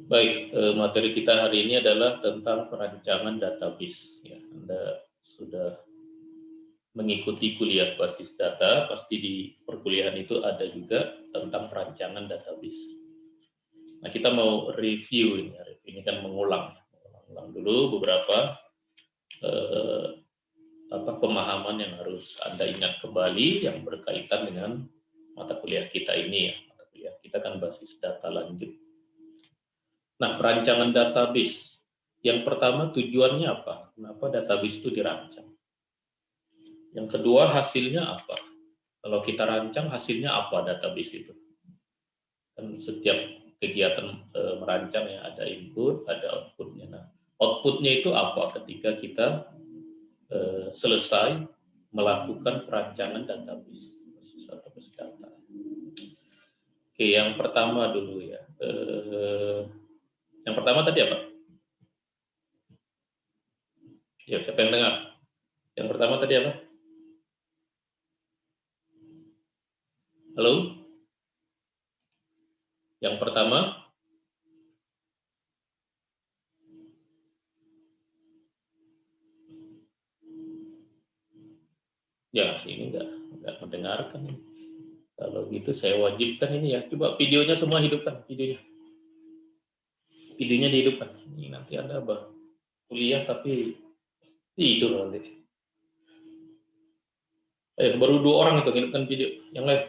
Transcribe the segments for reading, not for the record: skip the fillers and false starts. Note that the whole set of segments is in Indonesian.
Baik, materi kita hari ini adalah tentang perancangan database. Ya, Anda sudah mengikuti kuliah basis data, pasti di perkuliahan itu ada juga tentang perancangan database. Nah, kita mau review ini. Review ini kan mengulang dulu beberapa pemahaman yang harus Anda ingat kembali yang berkaitan dengan mata kuliah kita ini ya. Mata kuliah kita kan basis data lanjut. Nah, perancangan database. Yang pertama tujuannya apa? Kenapa database itu dirancang? Yang kedua hasilnya apa? Kalau kita rancang hasilnya apa database itu? Kan setiap kegiatan merancang ya ada input, ada outputnya. Nah, outputnya itu apa ketika kita selesai melakukan perancangan database data. Oke, yang pertama dulu ya. Yang pertama tadi apa? Ya, siapa yang dengar? Yang pertama tadi apa? Halo? Yang pertama, ya ini nggak mendengarkan. Kalau gitu saya wajibkan ini ya. Coba videonya semua hidupkan videonya. Videonya dihidupkan. Ini nanti Anda kuliah tapi tidur nanti. Baru 2 orang itu hidupkan video. Yang lain.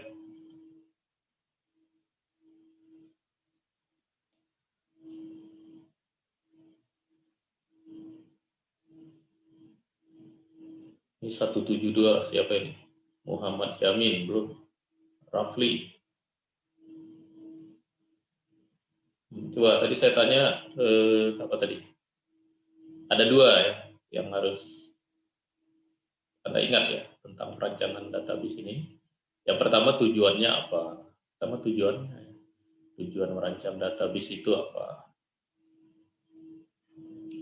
Ini 172 siapa ini? Muhammad Yamin belum. Rafli. Coba tadi saya tanya apa tadi? Ada 2 ya yang harus Anda ingat ya tentang perancangan database ini. Yang pertama tujuannya apa? Pertama tujuan merancang database itu apa?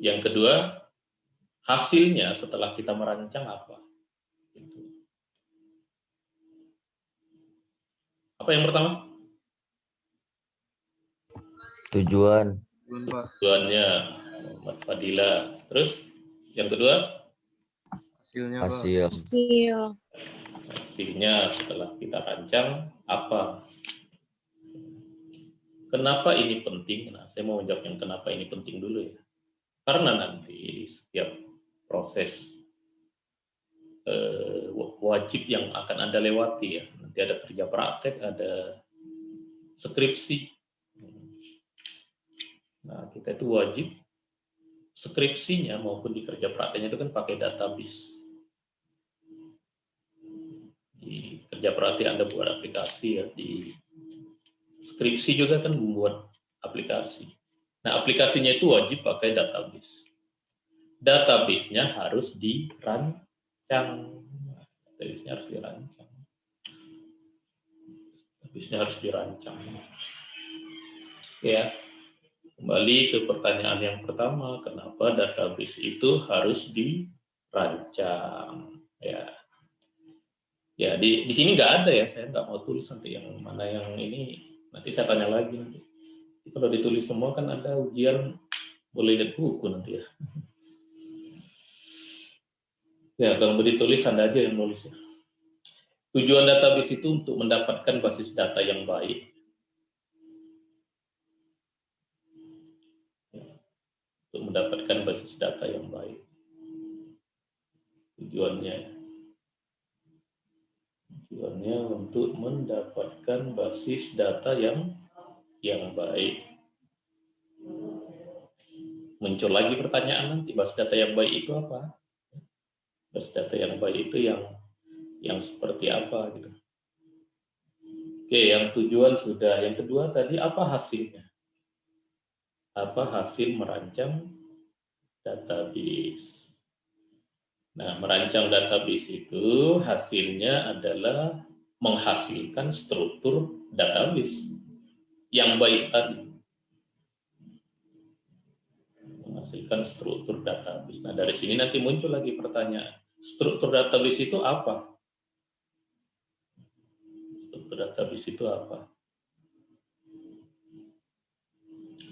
Yang kedua hasilnya setelah kita merancang apa? Apa yang pertama? Tujuannya Muhammad Fadila. Terus yang kedua? Hasilnya setelah kita rancang apa? Kenapa ini penting? Nah, saya mau menjawab yang kenapa ini penting dulu ya. Karena nanti setiap proses wajib yang akan Anda lewati ya. Nanti ada kerja praktek, ada skripsi. Nah, kita itu wajib skripsinya maupun di kerja prakteknya itu kan pakai database. Di kerja praktek Anda buat aplikasi ya, di skripsi juga kan membuat aplikasi. Nah, aplikasinya itu wajib pakai database. Database-nya harus dirancang. Database-nya harus dirancang. Database-nya harus dirancang. Ya. Kembali ke pertanyaan yang pertama, kenapa database itu harus dirancang? Ya di sini nggak ada ya, saya nggak mau tulis nanti yang mana yang ini, nanti saya tanya lagi nanti. Kalau ditulis semua kan ada ujian, boleh lihat buku nanti ya. Ya kalau mau ditulis Anda aja yang nulisnya. Tujuan database itu untuk mendapatkan basis data yang baik. Untuk mendapatkan basis data yang baik. Tujuannya untuk mendapatkan basis data yang baik. Muncul lagi pertanyaan nanti, basis data yang baik itu apa? Basis data yang baik itu yang seperti apa gitu. Oke, yang tujuan sudah. Yang kedua tadi apa hasilnya? Apa hasil merancang database? Nah, merancang database itu hasilnya adalah menghasilkan struktur database yang baik tadi. Menghasilkan struktur database. Nah, dari sini nanti muncul lagi pertanyaan. Struktur database itu apa? Struktur database itu apa?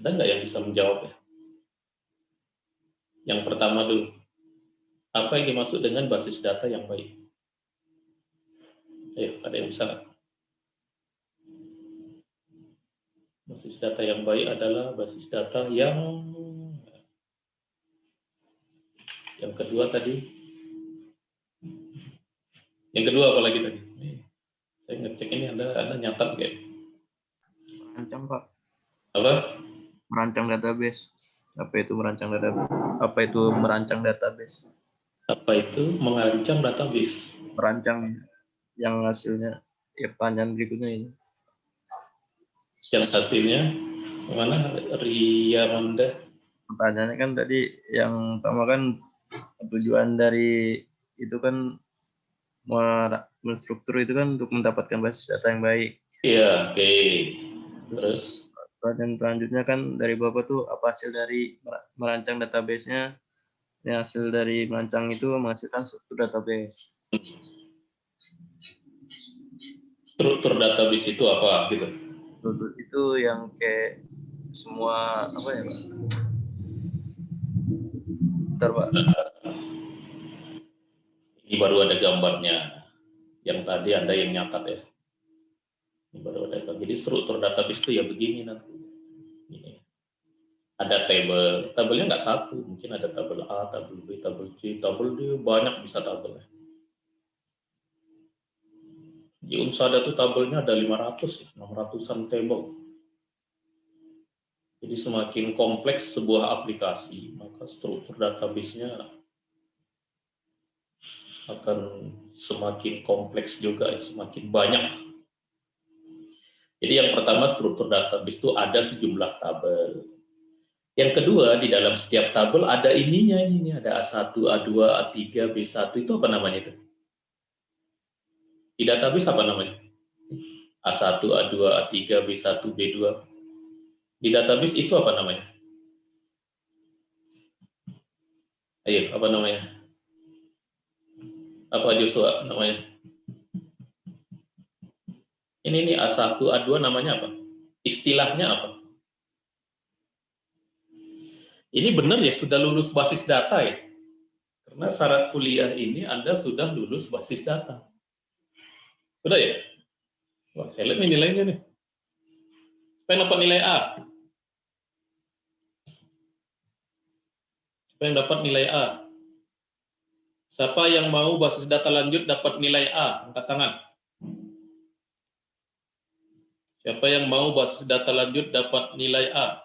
Ada nggak yang bisa menjawab ya? Yang pertama dulu, apa yang dimaksud dengan basis data yang baik? Ayo, ada yang bisa nggak? Basis data yang baik adalah basis data yang kedua tadi. Yang kedua apa lagi tadi? Saya ngecek ini ada nyatat nggak? Merancang, Pak. Apa? Merancang database. Apa itu merancang database? Apa itu merancang database? Apa itu merancang database? Merancang yang hasilnya ya pertanyaan berikutnya ini. Yang hasilnya mana? Ria Manda. Pertanyaannya kan tadi yang pertama kan tujuan dari itu kan menstruktur itu kan untuk mendapatkan basis data yang baik. Iya, oke. Terus Pertanyaan selanjutnya kan dari Bapak tuh apa hasil dari merancang database-nya? Yang hasil dari merancang itu menghasilkan struktur database. struktur database itu apa gitu? Struktur itu yang kayak semua apa ya, Pak? Bentar, Pak. Ini baru ada gambarnya. Yang tadi Anda yang nyatat ya. Ini baru ada gambar. Jadi struktur database itu ya begini nanti. Ini. Ada tabelnya nggak satu, mungkin ada tabel A, tabel B, tabel C, tabel D, banyak bisa tabelnya. Di Unsada tuh tabelnya ada 500, 600-an tabel. Jadi semakin kompleks sebuah aplikasi, maka struktur database-nya akan semakin kompleks juga ya, semakin banyak. Jadi yang pertama struktur database itu ada sejumlah tabel. Yang kedua, di dalam setiap tabel ada ininya, ada A1, A2, A3, B1, itu apa namanya itu? Di database apa namanya? A1, A2, A3, B1, B2. Di database itu apa namanya? Ayo, apa namanya? Apa Joshua namanya? Ini A1, A2 namanya apa? Istilahnya apa? Ini benar ya, sudah lulus basis data ya? Karena syarat kuliah ini Anda sudah lulus basis data. Sudah ya? Wah, saya lihat nih nilainya nih. Supaya dapat nilai A. Supaya dapat nilai A. Siapa yang mau basis data lanjut dapat nilai A? Angkat tangan. Siapa yang mau basis data lanjut dapat nilai A?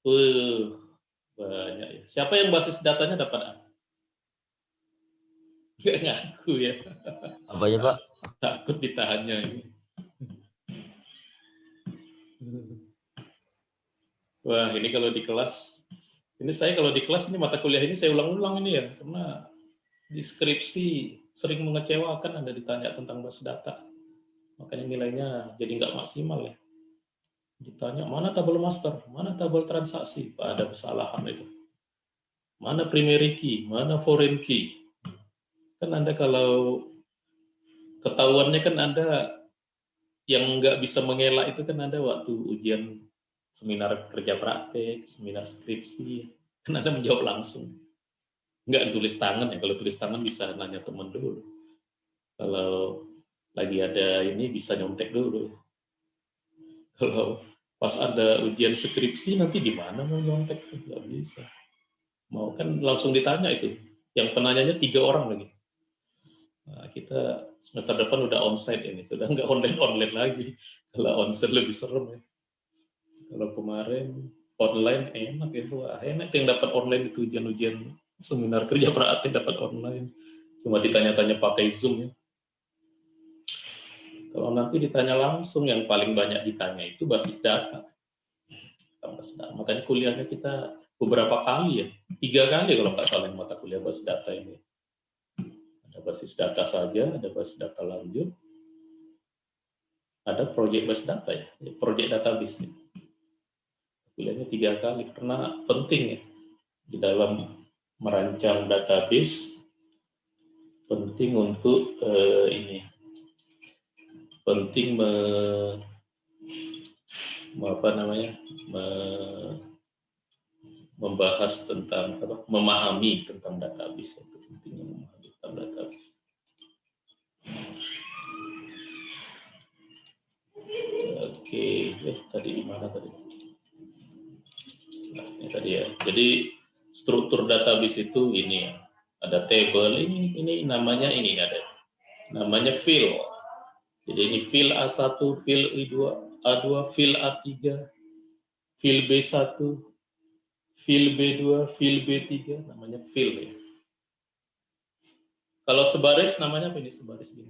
Banyak ya. Siapa yang basis datanya dapat A? Nggak ngaku ya. Apa ya, Pak? Takut ditahannya ini. Wah, ini kalau di kelas, ini saya kalau di kelas ini mata kuliah ini saya ulang-ulang ini ya, karena di skripsi sering mengecewakan Anda ditanya tentang basis data. Makanya nilainya jadi nggak maksimal ya. Ditanya, mana tabel master, mana tabel transaksi, ada kesalahan itu. Mana primary key, mana foreign key. Kan Anda kalau ketahuannya kan Anda yang nggak bisa mengelak itu kan Anda waktu ujian seminar kerja praktek, seminar skripsi, kan Anda menjawab langsung. Nggak tulis tangan ya, kalau tulis tangan bisa nanya teman dulu. Kalau lagi ada ini bisa nyontek dulu. Kalau pas ada ujian skripsi nanti di mana mau nyontek? Nggak bisa. Mau kan langsung ditanya itu. Yang penanyanya 3 orang lagi. Nah, kita semester depan udah onsite ini, sudah nggak online lagi. Kalau onsite lebih serem ya. Kalau kemarin online enak ya, wah enak yang dapat online itu ujian-ujian seminar kerja praktek dapat online. Cuma ditanya-tanya pakai Zoom ya. Kalau nanti ditanya langsung yang paling banyak ditanya itu basis data. Makanya kuliahnya kita beberapa kali ya, 3 kali kalau nggak salah mata kuliah basis data ini. Ada basis data saja, ada basis data lanjut, ada proyek basis data ya, proyek database. Kuliahnya 3 kali karena penting ya di dalam merancang database, penting untuk penting membahas tentang memahami tentang database, itu pentingnya memahami tentang database. Oke, tadi di mana tadi? Nah, ini tadi ya. Jadi struktur database itu ini ya. Ada table, ini namanya ini ada. Namanya field. Jadi ini field A1, field A2, field A3, field B1, field B2, field B3, namanya field ya. Kalau sebaris namanya apa ini sebaris gini?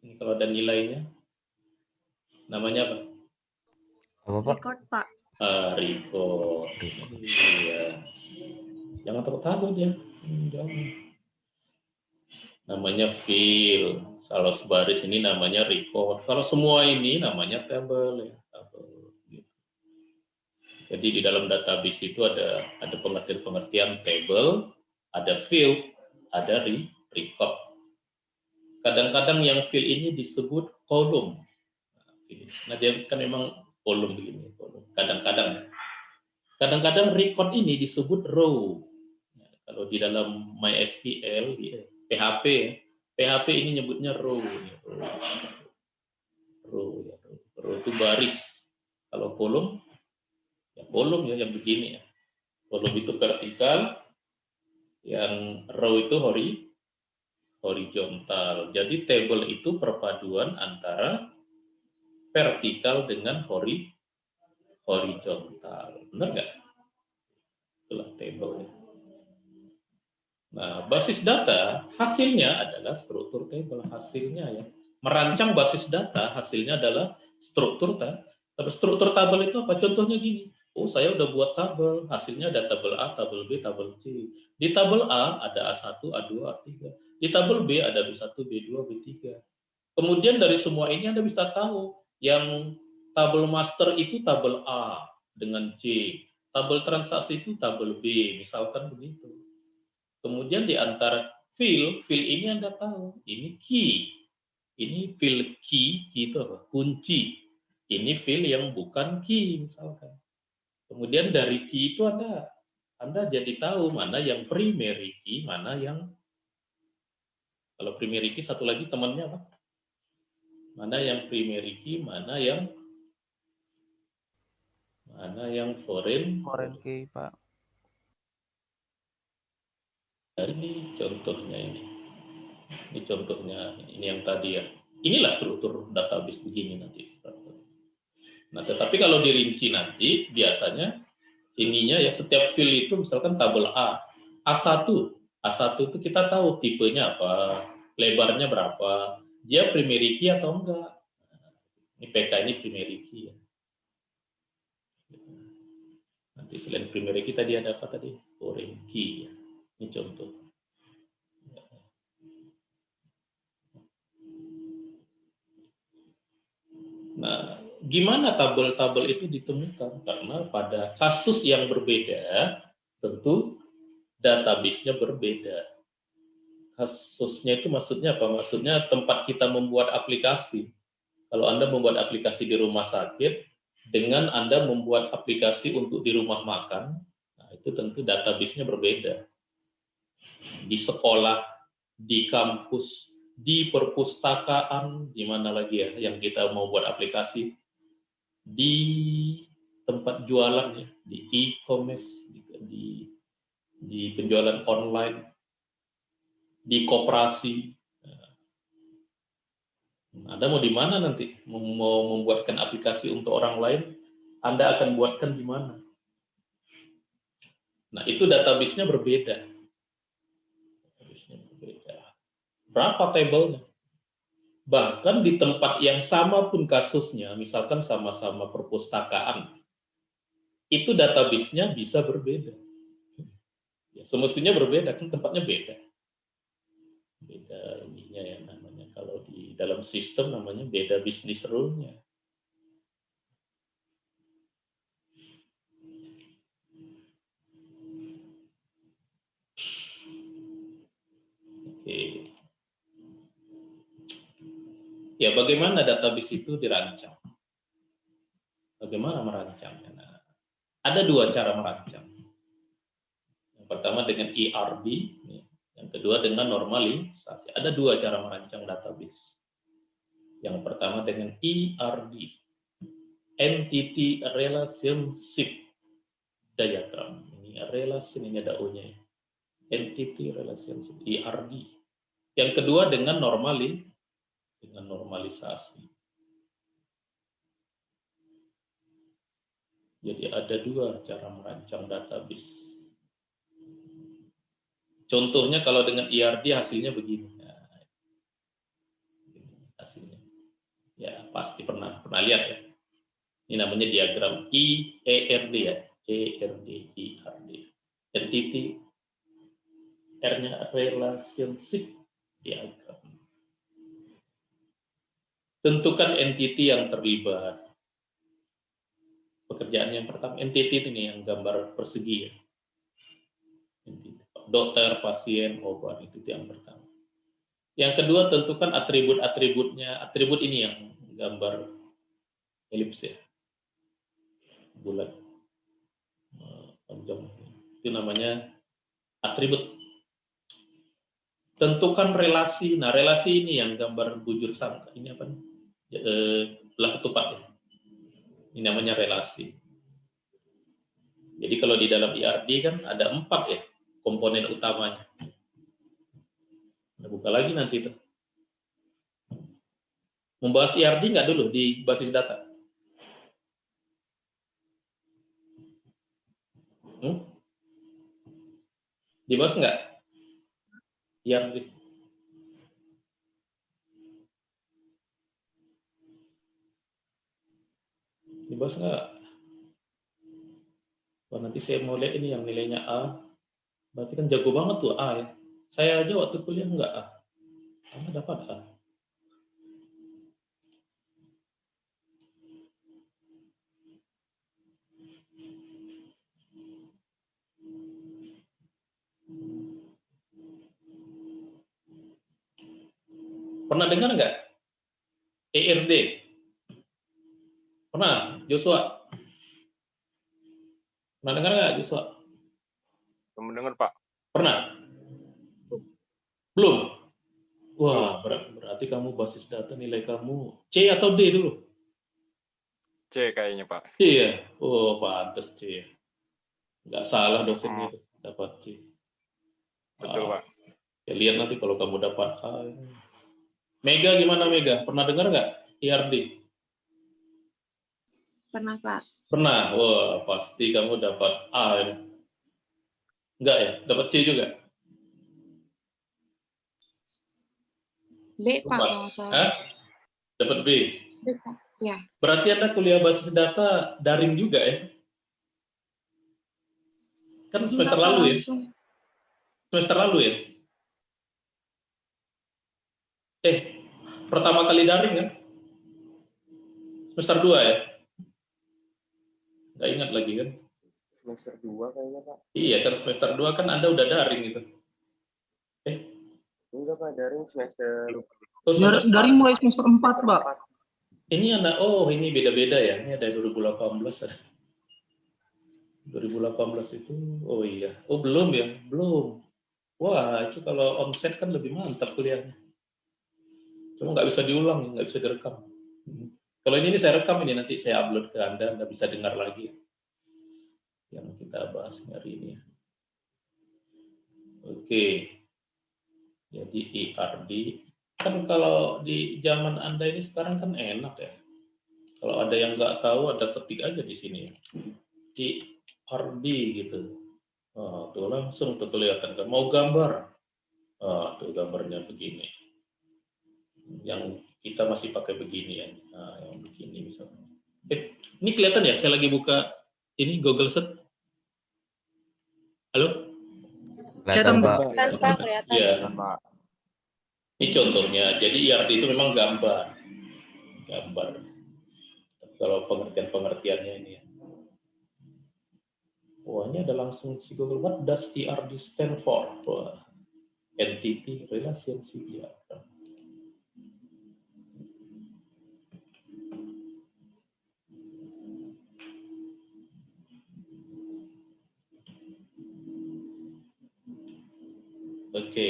Ini kalau ada nilainya namanya apa? Record, Pak. Record. Iya. Jangan takut ya. Jangan. Namanya field. Kalau sebaris ini namanya record. Kalau semua ini namanya table ya. Table. Jadi di dalam database itu ada pengertian-pengertian table, ada field, ada record. Kadang-kadang yang field ini disebut kolom. Nah, dia kan memang kolom begini, kolom. Kadang-kadang. Kadang-kadang record ini disebut row. Nah, kalau di dalam MySQL, di PHP, PHP ini nyebutnya row. Row itu baris. Kalau kolom, ya kolom ya yang begini ya. Kolom itu vertikal, yang row itu horizontal. Jadi table itu perpaduan antara vertikal dengan horizontal. Benar nggak? Itulah table. Nah, basis data hasilnya adalah struktur table. Hasilnya ya. Merancang basis data hasilnya adalah struktur tabel itu apa? Contohnya gini. Oh, saya udah buat tabel. Hasilnya ada tabel A, tabel B, tabel C. Di tabel A ada A1, A2, A3. Di tabel B ada B1, B2, B3. Kemudian dari semua ini Anda bisa tahu yang tabel master itu tabel A dengan C. Tabel transaksi itu tabel B, misalkan begitu. Kemudian di antara field ini Anda tahu, ini key. Ini field key itu apa? Kunci. Ini field yang bukan key misalkan. Kemudian dari key itu Anda jadi tahu mana yang primary key, mana yang kalau primary key satu lagi temannya apa? Mana yang primary key, mana foreign key, Pak. Ini contohnya ini. Ini contohnya, ini yang tadi ya. Inilah struktur database begini nanti. Nah, tetapi kalau dirinci nanti biasanya ininya ya setiap field itu misalkan tabel A, A1 itu kita tahu tipenya apa, lebarnya berapa, dia primary key atau enggak. Ini PK ini primary key ya. Nanti selain primary key tadi ada apa tadi? Foreign key ya. Ini contoh. Nah, gimana tabel-tabel itu ditemukan? Karena pada kasus yang berbeda, tentu database-nya berbeda. Kasusnya itu maksudnya apa? Maksudnya tempat kita membuat aplikasi. Kalau Anda membuat aplikasi di rumah sakit, dengan Anda membuat aplikasi untuk di rumah makan, nah itu tentu database-nya berbeda. Di sekolah, di kampus, di perpustakaan, di mana lagi ya yang kita mau buat aplikasi, di tempat jualan ya, di e-commerce, di penjualan online, di koperasi. Anda mau di mana nanti? Mau membuatkan aplikasi untuk orang lain, Anda akan buatkan di mana? Nah, itu database-nya berbeda. Berapa tabelnya? Bahkan di tempat yang sama pun kasusnya, misalkan sama-sama perpustakaan, itu database-nya bisa berbeda. Ya, semestinya berbeda, kan tempatnya beda. Beda ininya ya namanya. Kalau di dalam sistem namanya beda bisnis rule-nya. Oke. Ya, bagaimana database itu dirancang? Bagaimana merancangnya? Nah, ada dua cara merancang. Yang pertama dengan ERB, yang kedua dengan normalisasi. Ada dua cara merancang database. Yang pertama dengan ERD, Entity Relationship Diagram. Ini relation, ini ada O-nya. Entity Relationship, ERD. Yang kedua dengan normalisasi. Jadi ada dua cara merancang database. Contohnya kalau dengan ERD hasilnya begini. Nah, hasilnya. Ya, pasti pernah lihat ya. Ini namanya diagram ERD ya. ERD, ERD. Entity, R-nya relationship diagram. Tentukan entity yang terlibat. Pekerjaan yang pertama, entity ini yang gambar persegi ya. Entity. Dokter, pasien, obat, itu yang pertama. Yang kedua, tentukan atribut-atributnya. Atribut ini yang gambar elips ya. Bulat. Panjang. Itu namanya atribut. Tentukan relasi. Nah, relasi ini yang gambar bujur sangka. Ini apa? Belah ketupat ya. Ini namanya relasi. Jadi kalau di dalam ERD kan ada 4 ya komponen utamanya. Nah, buka lagi nanti itu. Membahas ERD nggak dulu di basis data? Dibahas nggak? ERD. Dibahas nggak? Wah, nanti saya mau lihat ini yang nilainya A. Berarti kan jago banget tuh A ya. Saya aja waktu kuliah nggak A. Karena dapat A. Pernah dengar nggak? ERD? Pernah, Joshua? Pernah dengar nggak, Joshua? Belum dengar, Pak. Pernah? Belum? Wah, berarti kamu basis data nilai kamu C atau D dulu? C kayaknya, Pak. Iya. Oh, pantes C. Nggak salah dosennya itu, dapat C. Betul, Pak. Ya, lihat nanti kalau kamu dapat A. Mega gimana, Mega? Pernah dengar nggak ERD? Pernah, Pak. Pernah. Wah, pasti kamu dapat A ini. Enggak ya? Dapat C juga? B, Pak, kalau nggak salah. Hah? Dapat B? B, Pak. Ya. Berarti Anda kuliah basis data daring juga ya? Kan semester Enggak, Pak, lalu ya? langsung. Semester lalu ya? Pertama kali daring kan? Semester 2 ya? Nggak ingat lagi kan? Semester 2 kayaknya, Pak. Iya, kan semester 2 kan Anda udah daring gitu. Enggak, Pak, daring semester. Dari mulai semester 4, Pak. Ini ini beda-beda ya. Ini ada 2018 ada. 2018 itu, oh iya. Oh belum ya? Belum. Wah, itu kalau onset kan lebih mantap kuliahnya. Cuma nggak bisa diulang, nggak bisa direkam. Kalau ini saya rekam ini, nanti saya upload ke Anda, nggak bisa dengar lagi. Yang kita bahas hari ini. Oke. Jadi ERD. Kan kalau di zaman Anda ini sekarang kan enak ya. Kalau ada yang nggak tahu, ada ketik aja di sini. ERD gitu. Tuh langsung tuh kelihatan. Mau gambar. Tuh gambarnya begini. Yang kita masih pakai begini ya. Yang begini misalnya. Ini kelihatan ya? Saya lagi buka ini Google Set. Halo? Kelihatan, Pak. Kelihatan. Ya. Pak. Ini contohnya. Jadi ERD itu memang gambar. Kalau pengertiannya ini ya. Wah, ini ada langsung si Google. What does ERD stand for? Wah. Entity Relationship Diagram. Oke.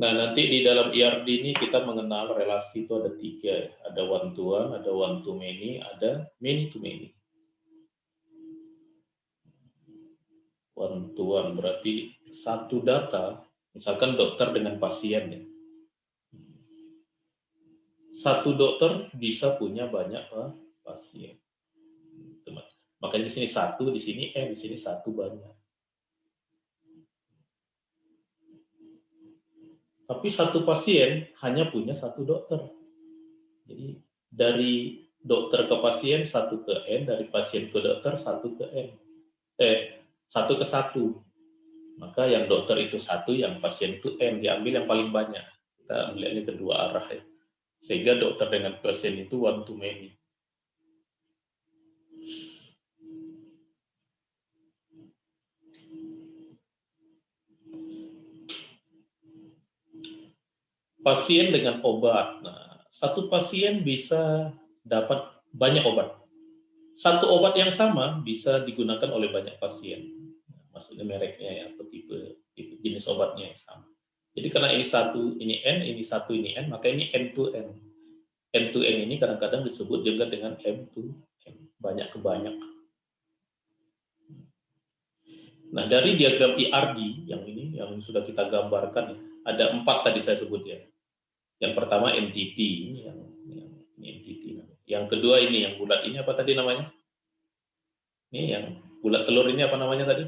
Nah, nanti di dalam IRD ini kita mengenal relasi itu ada 3 ya. Ada one to one, ada one to many, ada many to many. One to one berarti satu data, misalkan dokter dengan pasien ya. Satu dokter bisa punya banyak pasien. Makanya di sini satu, di sini di sini satu banyak. Tapi satu pasien hanya punya satu dokter. Jadi dari dokter ke pasien satu ke N, dari pasien ke dokter satu ke N. Satu ke satu. Maka yang dokter itu satu, yang pasien itu N, diambil yang paling banyak. Kita melihatnya kedua arah ya. Sehingga dokter dengan pasien itu one to many. Pasien dengan obat. Nah, satu pasien bisa dapat banyak obat. Satu obat yang sama bisa digunakan oleh banyak pasien. Maksudnya mereknya ya, atau tipe jenis obatnya yang sama. Jadi karena ini satu, ini N, ini satu, ini N, maka ini N to N. N to N ini kadang-kadang disebut juga dengan M to N, banyak ke banyak. Nah, dari diagram IRD yang ini, yang sudah kita gambarkan ya, ada 4 tadi saya sebut ya. Yang pertama entity, ini entity. Yang kedua ini yang bulat ini apa tadi namanya? Ini yang bulat telur ini apa namanya tadi?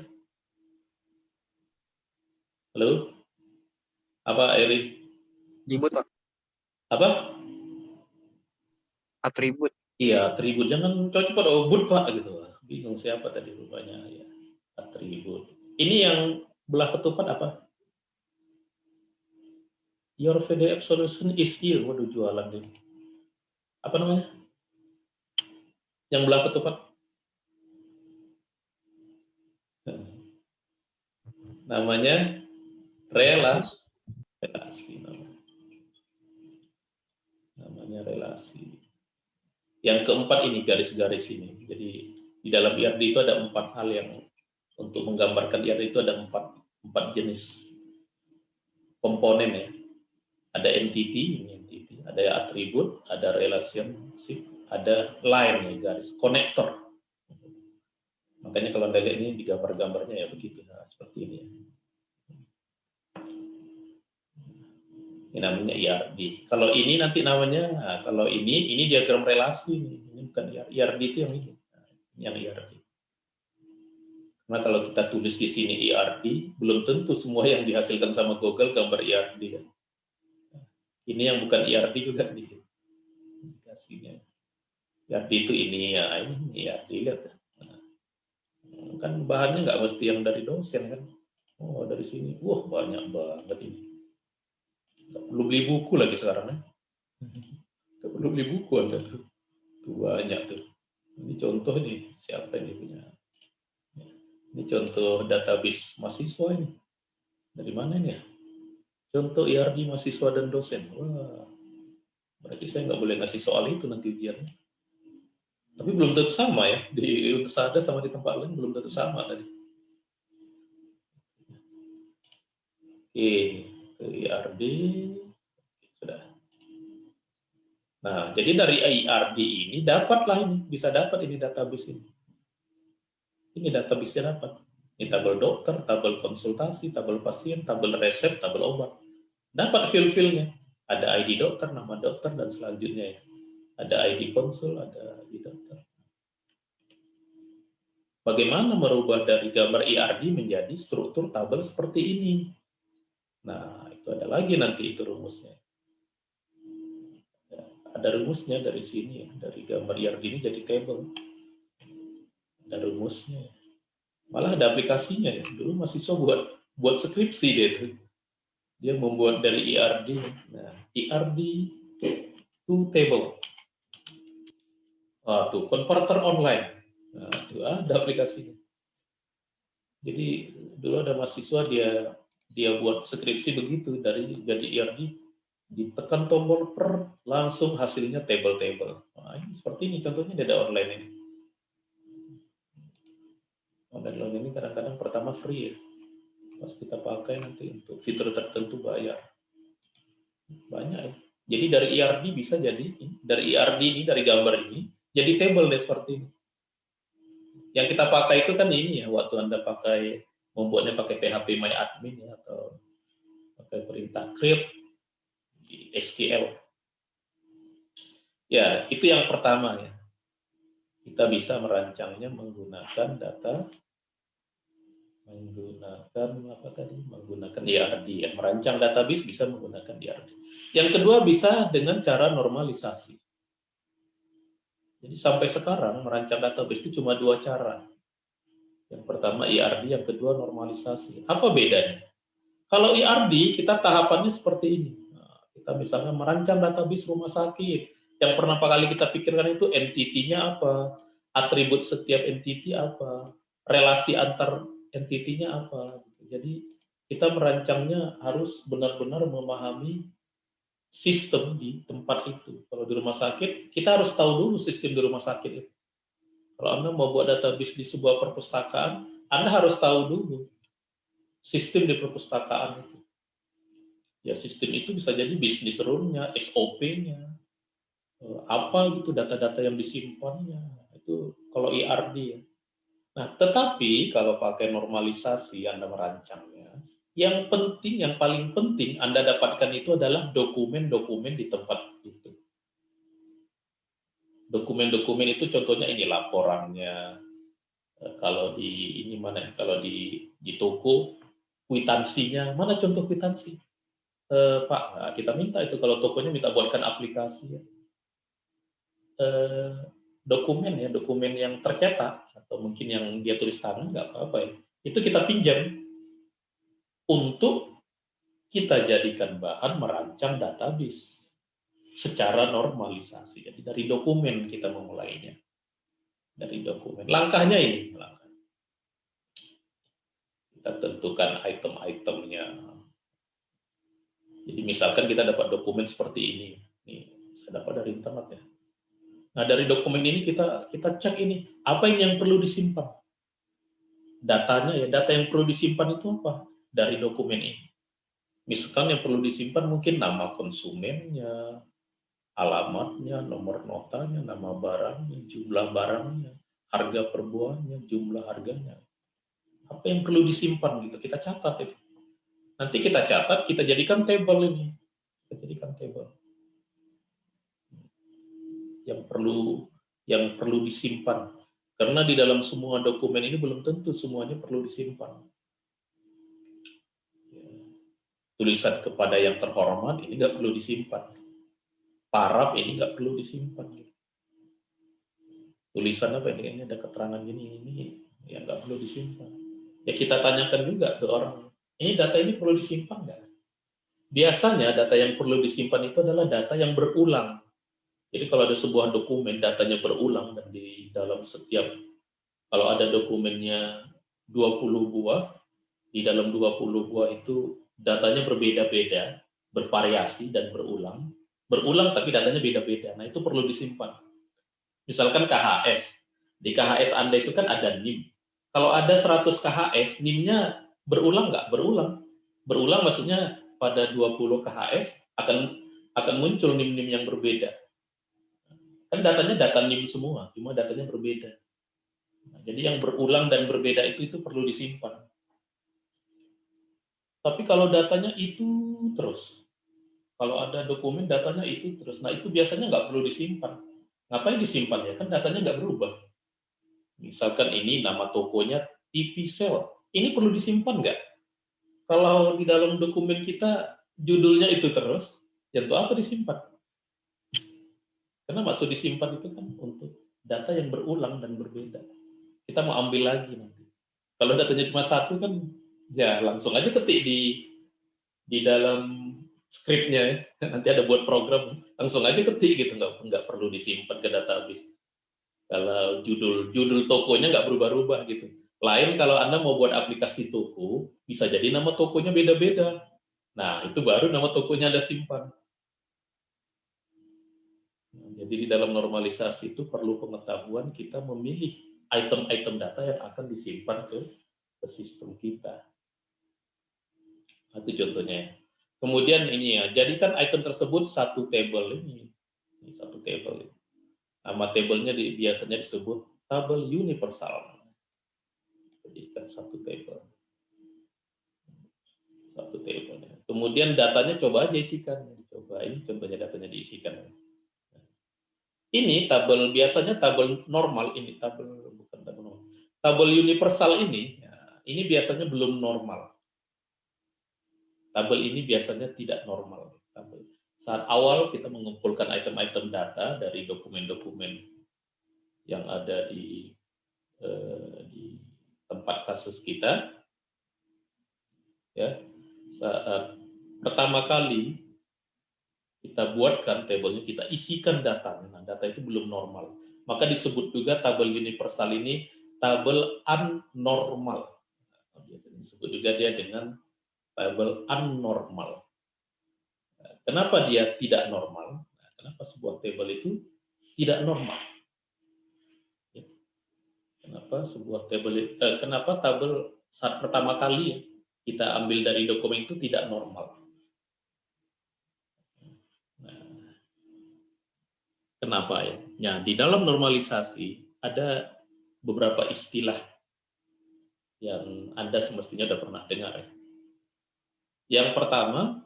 Halo? Apa Eri? Atribut, Pak. Apa? Atribut. Iya, atribut. Jangan coba obut Pak gitu. Bingung siapa tadi rupanya ya. Atribut. Ini yang belah ketupat apa? Your VDF solution is here. Waduh, jualan ini. Apa namanya? Yang belah ketupat? Namanya relasi. Namanya relasi. Yang keempat ini garis-garis ini. Jadi di dalam IRD itu ada 4 hal yang untuk menggambarkan IRD itu ada 4 jenis komponen ya. Ada entity, ini entity, ada atribut, ada relationship, ada line ya, garis, konektor. Makanya kalau Anda lihat ini di gambar-gambarnya ya begitu, nah, seperti ini ya. Ini namanya IRD. Kalau ini nanti namanya, nah, kalau ini diagram relasi, ini bukan IRD. IRD itu yang ini, yang IRD. Karena kalau kita tulis di sini IRD, belum tentu semua yang dihasilkan sama Google gambar IRD ya. Ini yang bukan IRD juga dikasihnya. IRD itu ini ya, ini IRD lihat. Nah, kan bahannya nggak mesti yang dari dosen kan. Oh dari sini, wah banyak banget ini. Nggak perlu beli buku lagi sekarang ya. Nggak perlu beli buku Anda tuh. Tuh banyak tuh. Ini contoh nih, siapa ini punya. Ini contoh database mahasiswa ini. Dari mana ini ya? Contoh IRD mahasiswa dan dosen. Wah, berarti saya nggak boleh ngasih soal itu nanti ujiannya. Tapi belum tentu sama ya. Di Unsada sama di tempat lain belum tentu sama tadi. Oke, ke IRD. Sudah. Nah, jadi dari IRD ini dapatlah ini. Bisa dapat ini database ini. Ini database-nya dapat. Ini tabel dokter, tabel konsultasi, tabel pasien, tabel resep, tabel obat. Dapat fil-filnya. Ada ID dokter, nama dokter, dan selanjutnya ya. Ada ID konsul, ada ID dokter. Bagaimana merubah dari gambar IRD menjadi struktur tabel seperti ini? Nah, itu ada lagi nanti itu rumusnya. Ada rumusnya dari sini ya. Dari gambar IRD ini jadi table. Ada rumusnya. Malah ada aplikasinya ya. Dulu mahasiswa buat skripsi dia itu. Dia membuat dari IRD. Nah, IRD to table. Tuh, converter online. Nah, itu ada aplikasinya. Jadi dulu ada mahasiswa dia buat skripsi begitu dari jadi IRD, ditekan tombol per langsung hasilnya table-table. Nah, ini seperti ini contohnya ada online ini. Online ini kadang-kadang pertama free ya. Pas kita pakai nanti untuk fitur tertentu bayar. Banyak ya. Jadi dari IRD bisa jadi, dari IRD ini, dari gambar ini, jadi table deh seperti ini. Yang kita pakai itu kan ini ya, waktu Anda pakai, membuatnya pakai PHP MyAdmin ya, atau pakai perintah create di SQL. Ya, itu yang pertama ya. Kita bisa merancangnya menggunakan data, menggunakan IRD ya. Merancang database bisa menggunakan IRD. Yang kedua bisa dengan cara normalisasi. Jadi sampai sekarang merancang database itu cuma 2 cara. Yang pertama IRD, yang kedua normalisasi. Apa bedanya? Kalau IRD kita tahapannya seperti ini. Nah, kita misalnya merancang database rumah sakit. Yang pernah kali kita pikirkan itu entity-nya apa, atribut setiap entity apa, relasi antar entity-nya apa. Jadi kita merancangnya harus benar-benar memahami sistem di tempat itu. Kalau di rumah sakit, kita harus tahu dulu sistem di rumah sakit itu. Kalau Anda mau buat database di sebuah perpustakaan, Anda harus tahu dulu sistem di perpustakaan itu. Ya, sistem itu bisa jadi bisnis rule-nya, SOP-nya, apa gitu, data-data yang disimpannya. Itu kalau IRD ya. Nah, tetapi kalau pakai normalisasi Anda merancangnya, yang penting, yang paling penting Anda dapatkan itu adalah dokumen-dokumen di tempat itu. Dokumen-dokumen itu contohnya ini laporannya. Kalau di ini mana? Kalau di toko kwitansinya, mana contoh kwitansi? Pak, nah, kita minta itu kalau tokonya minta buatkan aplikasi ya. Dokumen ya, dokumen yang tercetak atau mungkin yang dia tulis tangan nggak apa-apa ya. Itu kita pinjam untuk kita jadikan bahan merancang database secara normalisasi. Jadi dari dokumen kita memulainya. Dari dokumen. Langkahnya ini, kita tentukan item-itemnya. Jadi misalkan kita dapat dokumen seperti ini. Nih, saya dapat dari internet ya. Nah, dari dokumen ini kita cek ini, apa yang perlu disimpan? Datanya ya, data yang perlu disimpan itu apa? Dari dokumen ini. Misalkan yang perlu disimpan mungkin nama konsumennya, alamatnya, nomor notanya, nama barangnya, jumlah barangnya, harga per buahnya, jumlah harganya. Apa yang perlu disimpan gitu, kita catat itu. Nanti kita catat, kita jadikan table ini. Kita jadikan table. Yang perlu disimpan. Karena di dalam semua dokumen ini belum tentu semuanya perlu disimpan. Tulisan kepada yang terhormat ini nggak perlu disimpan. Paraf ini nggak perlu disimpan. Tulisan apa ini ada keterangan ini ya nggak perlu disimpan. Ya kita tanyakan juga ke orang, ini data ini perlu disimpan nggak? Biasanya data yang perlu disimpan itu adalah data yang berulang. Jadi kalau ada sebuah dokumen datanya berulang dan di dalam setiap, kalau ada dokumennya 20 buah, di dalam 20 buah itu datanya berbeda-beda, bervariasi dan berulang. Berulang tapi datanya beda-beda. Nah, itu perlu disimpan. Misalkan KHS. Di KHS Anda itu kan ada NIM. Kalau ada 100 KHS, NIM-nya berulang nggak? Berulang. Berulang maksudnya pada 20 KHS akan muncul NIM-NIM yang berbeda. Kan datanya data NIM semua, cuma datanya berbeda. Nah, jadi yang berulang dan berbeda itu perlu disimpan. Tapi kalau datanya itu terus, kalau ada dokumen datanya itu terus, nah itu biasanya nggak perlu disimpan. Ngapain disimpan ya? Kan datanya nggak berubah. Misalkan ini nama tokonya TV Sale, ini perlu disimpan nggak? Kalau di dalam dokumen kita judulnya itu terus, ya untuk apa disimpan? Karena maksud disimpan itu kan untuk data yang berulang dan berbeda. Kita mau ambil lagi nanti. Kalau datanya cuma satu kan, ya langsung aja ketik di dalam skripnya, nanti ada buat program, langsung aja ketik gitu, nggak perlu disimpan ke database. Kalau judul tokonya nggak berubah-ubah gitu. Lain kalau Anda mau buat aplikasi toko, bisa jadi nama tokonya beda-beda. Nah, itu baru nama tokonya Anda simpan. Jadi di dalam normalisasi itu perlu pengetahuan kita memilih item-item data yang akan disimpan ke sistem kita. Itu contohnya. Kemudian ini ya, jadikan item tersebut satu table ini. Ini satu table. Nama tabelnya biasanya disebut tabel universal. Jadikan satu table. Satu table. Kemudian datanya coba aja isikan. Coba ini contohnya datanya diisikan. Ini tabel biasanya tabel normal, ini tabel bukan tabel normal. Tabel universal ini, ya, ini biasanya belum normal. Tabel ini biasanya tidak normal. Tabel. Saat awal kita mengumpulkan item-item data dari dokumen-dokumen yang ada di tempat kasus kita, ya. Saat pertama kali kita buatkan tabelnya, kita isikan datanya. Nah, data itu belum normal. Maka disebut juga tabel universal ini tabel abnormal. Biasanya disebut juga dia dengan tabel abnormal. Kenapa dia tidak normal? Kenapa sebuah tabel itu tidak normal? Kenapa sebuah tabel? Kenapa tabel saat pertama kali kita ambil dari dokumen itu tidak normal? Kenapa ya? Ya, di dalam normalisasi ada beberapa istilah yang Anda semestinya sudah pernah dengar ya. Yang pertama,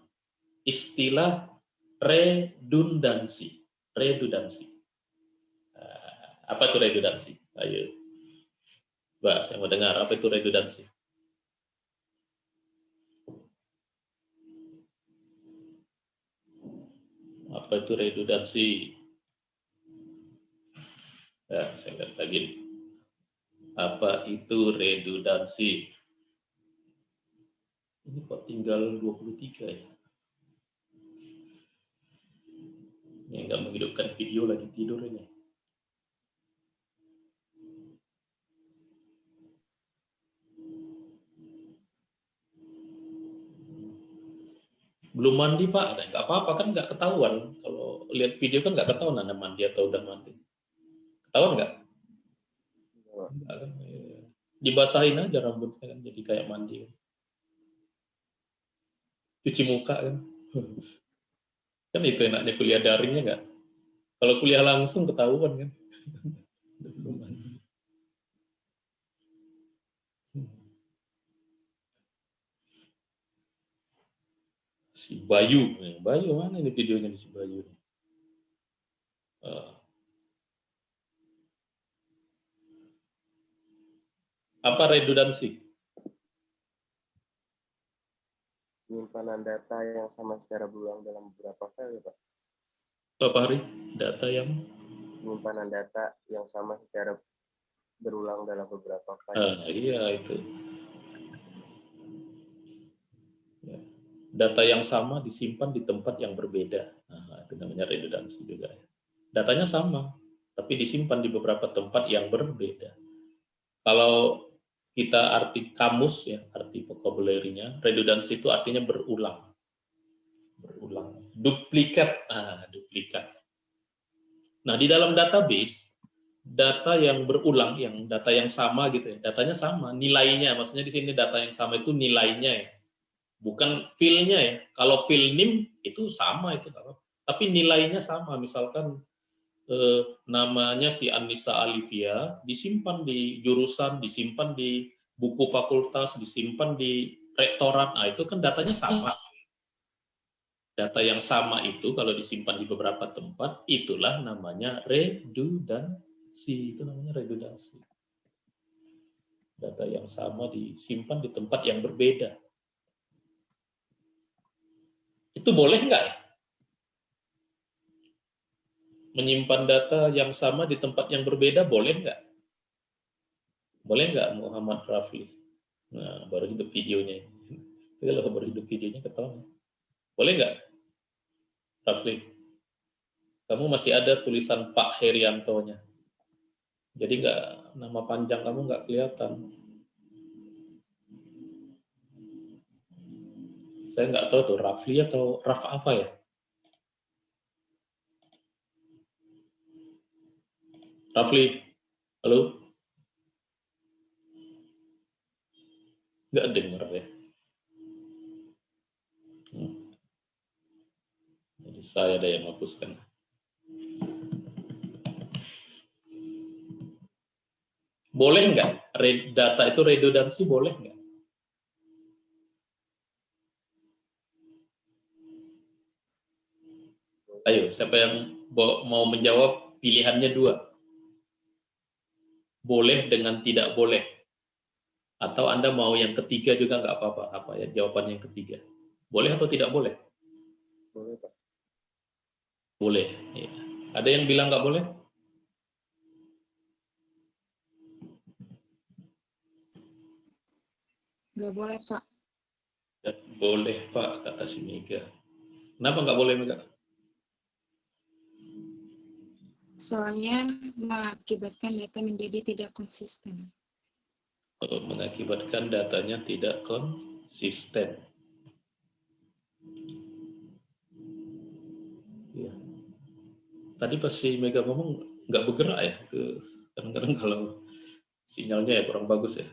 istilah redundansi. Redundansi. Apa itu redundansi? Ayo. Mbak, saya mau dengar apa itu redundansi. Apa itu redundansi? Ya, saya lihat lagi. Apa itu redundansi? Ini kok tinggal 23 ya? Ini nggak menghidupkan video lagi tidur ini. Belum mandi Pak, nggak apa-apa kan nggak ketahuan. Kalau lihat video kan nggak ketahuan Anda mandi atau udah mandi. Ketahuan nggak? Nggak kan? Dibasahin aja rambutnya kan jadi kayak mandi. Cuci muka kan. Kan itu enaknya kuliah daringnya nggak? Kalau kuliah langsung ketahuan kan. Belum mandi. Si Bayu, Bayu mana ini videonya di si Bayu? Apa redundansi? Penyimpanan data yang sama secara berulang dalam beberapa file, Pak. Apa hari? Data yang? Penyimpanan data yang sama secara berulang dalam beberapa file. Iya itu. Ya. Data yang sama disimpan di tempat yang berbeda. Nah, itu namanya redundansi juga. Datanya sama, tapi disimpan di beberapa tempat yang berbeda. Kalau kita arti kamus ya, arti vocabulary-nya, redundansi itu artinya berulang. Berulang. Duplikat. Duplikat. Nah, di dalam database, data yang berulang, yang data yang sama gitu ya, datanya sama, nilainya, maksudnya di sini data yang sama itu nilainya ya. Bukan file-nya ya. Kalau file name itu sama itu, tapi nilainya sama. Misalkan namanya si Anissa Alivia disimpan di jurusan, disimpan di buku fakultas, disimpan di rektorat. Nah, itu kan datanya sama. Data yang sama itu kalau disimpan di beberapa tempat, itulah namanya redundansi. Itu namanya redundansi. Data yang sama disimpan di tempat yang berbeda. Itu boleh nggak ya? Menyimpan data yang sama di tempat yang berbeda boleh nggak? Boleh nggak Muhammad Rafli? Nah, baru hidup videonya. Kalau baru hidup videonya ketahuan. Boleh nggak, Rafli? Kamu masih ada tulisan Pak Herianto-nya. Jadi nggak, nama panjang kamu nggak kelihatan. Saya nggak tahu tuh Rafli atau Raf apa ya? Rafli, halo? Nggak dengar ya? Saya ada yang menghapuskan. Boleh nggak data itu redundansi, boleh nggak? Ayo, siapa yang mau menjawab? Pilihannya 2. Boleh dengan tidak boleh. Atau Anda mau yang ketiga juga nggak apa-apa. Apa ya jawaban yang ketiga? Boleh atau tidak boleh? Boleh, Pak. Boleh. Ya. Ada yang bilang nggak boleh? Nggak boleh, Pak. Boleh, Pak, kata si Mega. Kenapa nggak boleh, Mega? Soalnya mengakibatkan data menjadi tidak konsisten. Mengakibatkan datanya tidak konsisten. Ya. Tadi pas si Mega ngomong nggak bergerak ya, itu kadang-kadang kalau sinyalnya ya kurang bagus ya.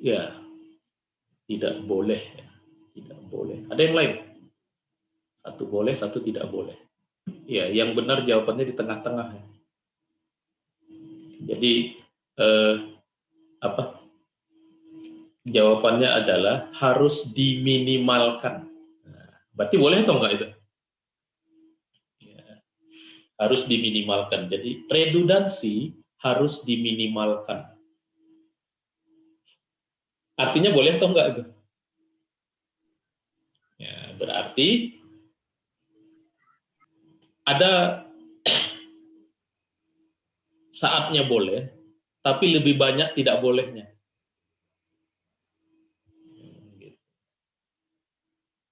Ya, tidak boleh. Ya. Tidak boleh. Ada yang lain? Satu boleh, satu tidak boleh. Ya, yang benar jawabannya di tengah-tengah. Ya. Jadi apa? Jawabannya adalah harus diminimalkan. Nah, berarti boleh atau enggak itu? Ya, harus diminimalkan. Jadi redundansi harus diminimalkan. Artinya boleh atau enggak itu? Ya, berarti ada saatnya boleh, tapi lebih banyak tidak bolehnya.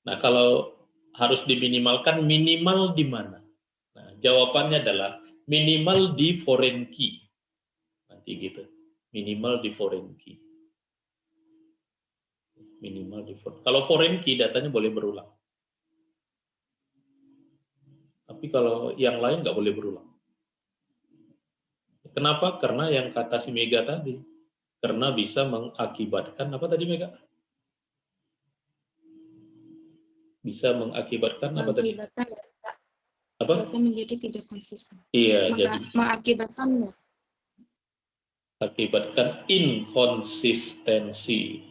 Nah, kalau harus diminimalkan, minimal di mana? Nah, jawabannya adalah minimal di foreign key. Nanti gitu. Minimal di foreign key. Minimal di foreign. Kalau foreign key datanya boleh berulang. Tapi kalau yang lain nggak boleh berulang. Kenapa? Karena yang kata si Mega tadi. Karena bisa mengakibatkan, apa tadi Mega? Bisa mengakibatkan apa tadi? Mengakibatkan data Apa? menjadi tidak konsisten. Iya, jadi Mengakibatkan akibatkan inkonsistensi.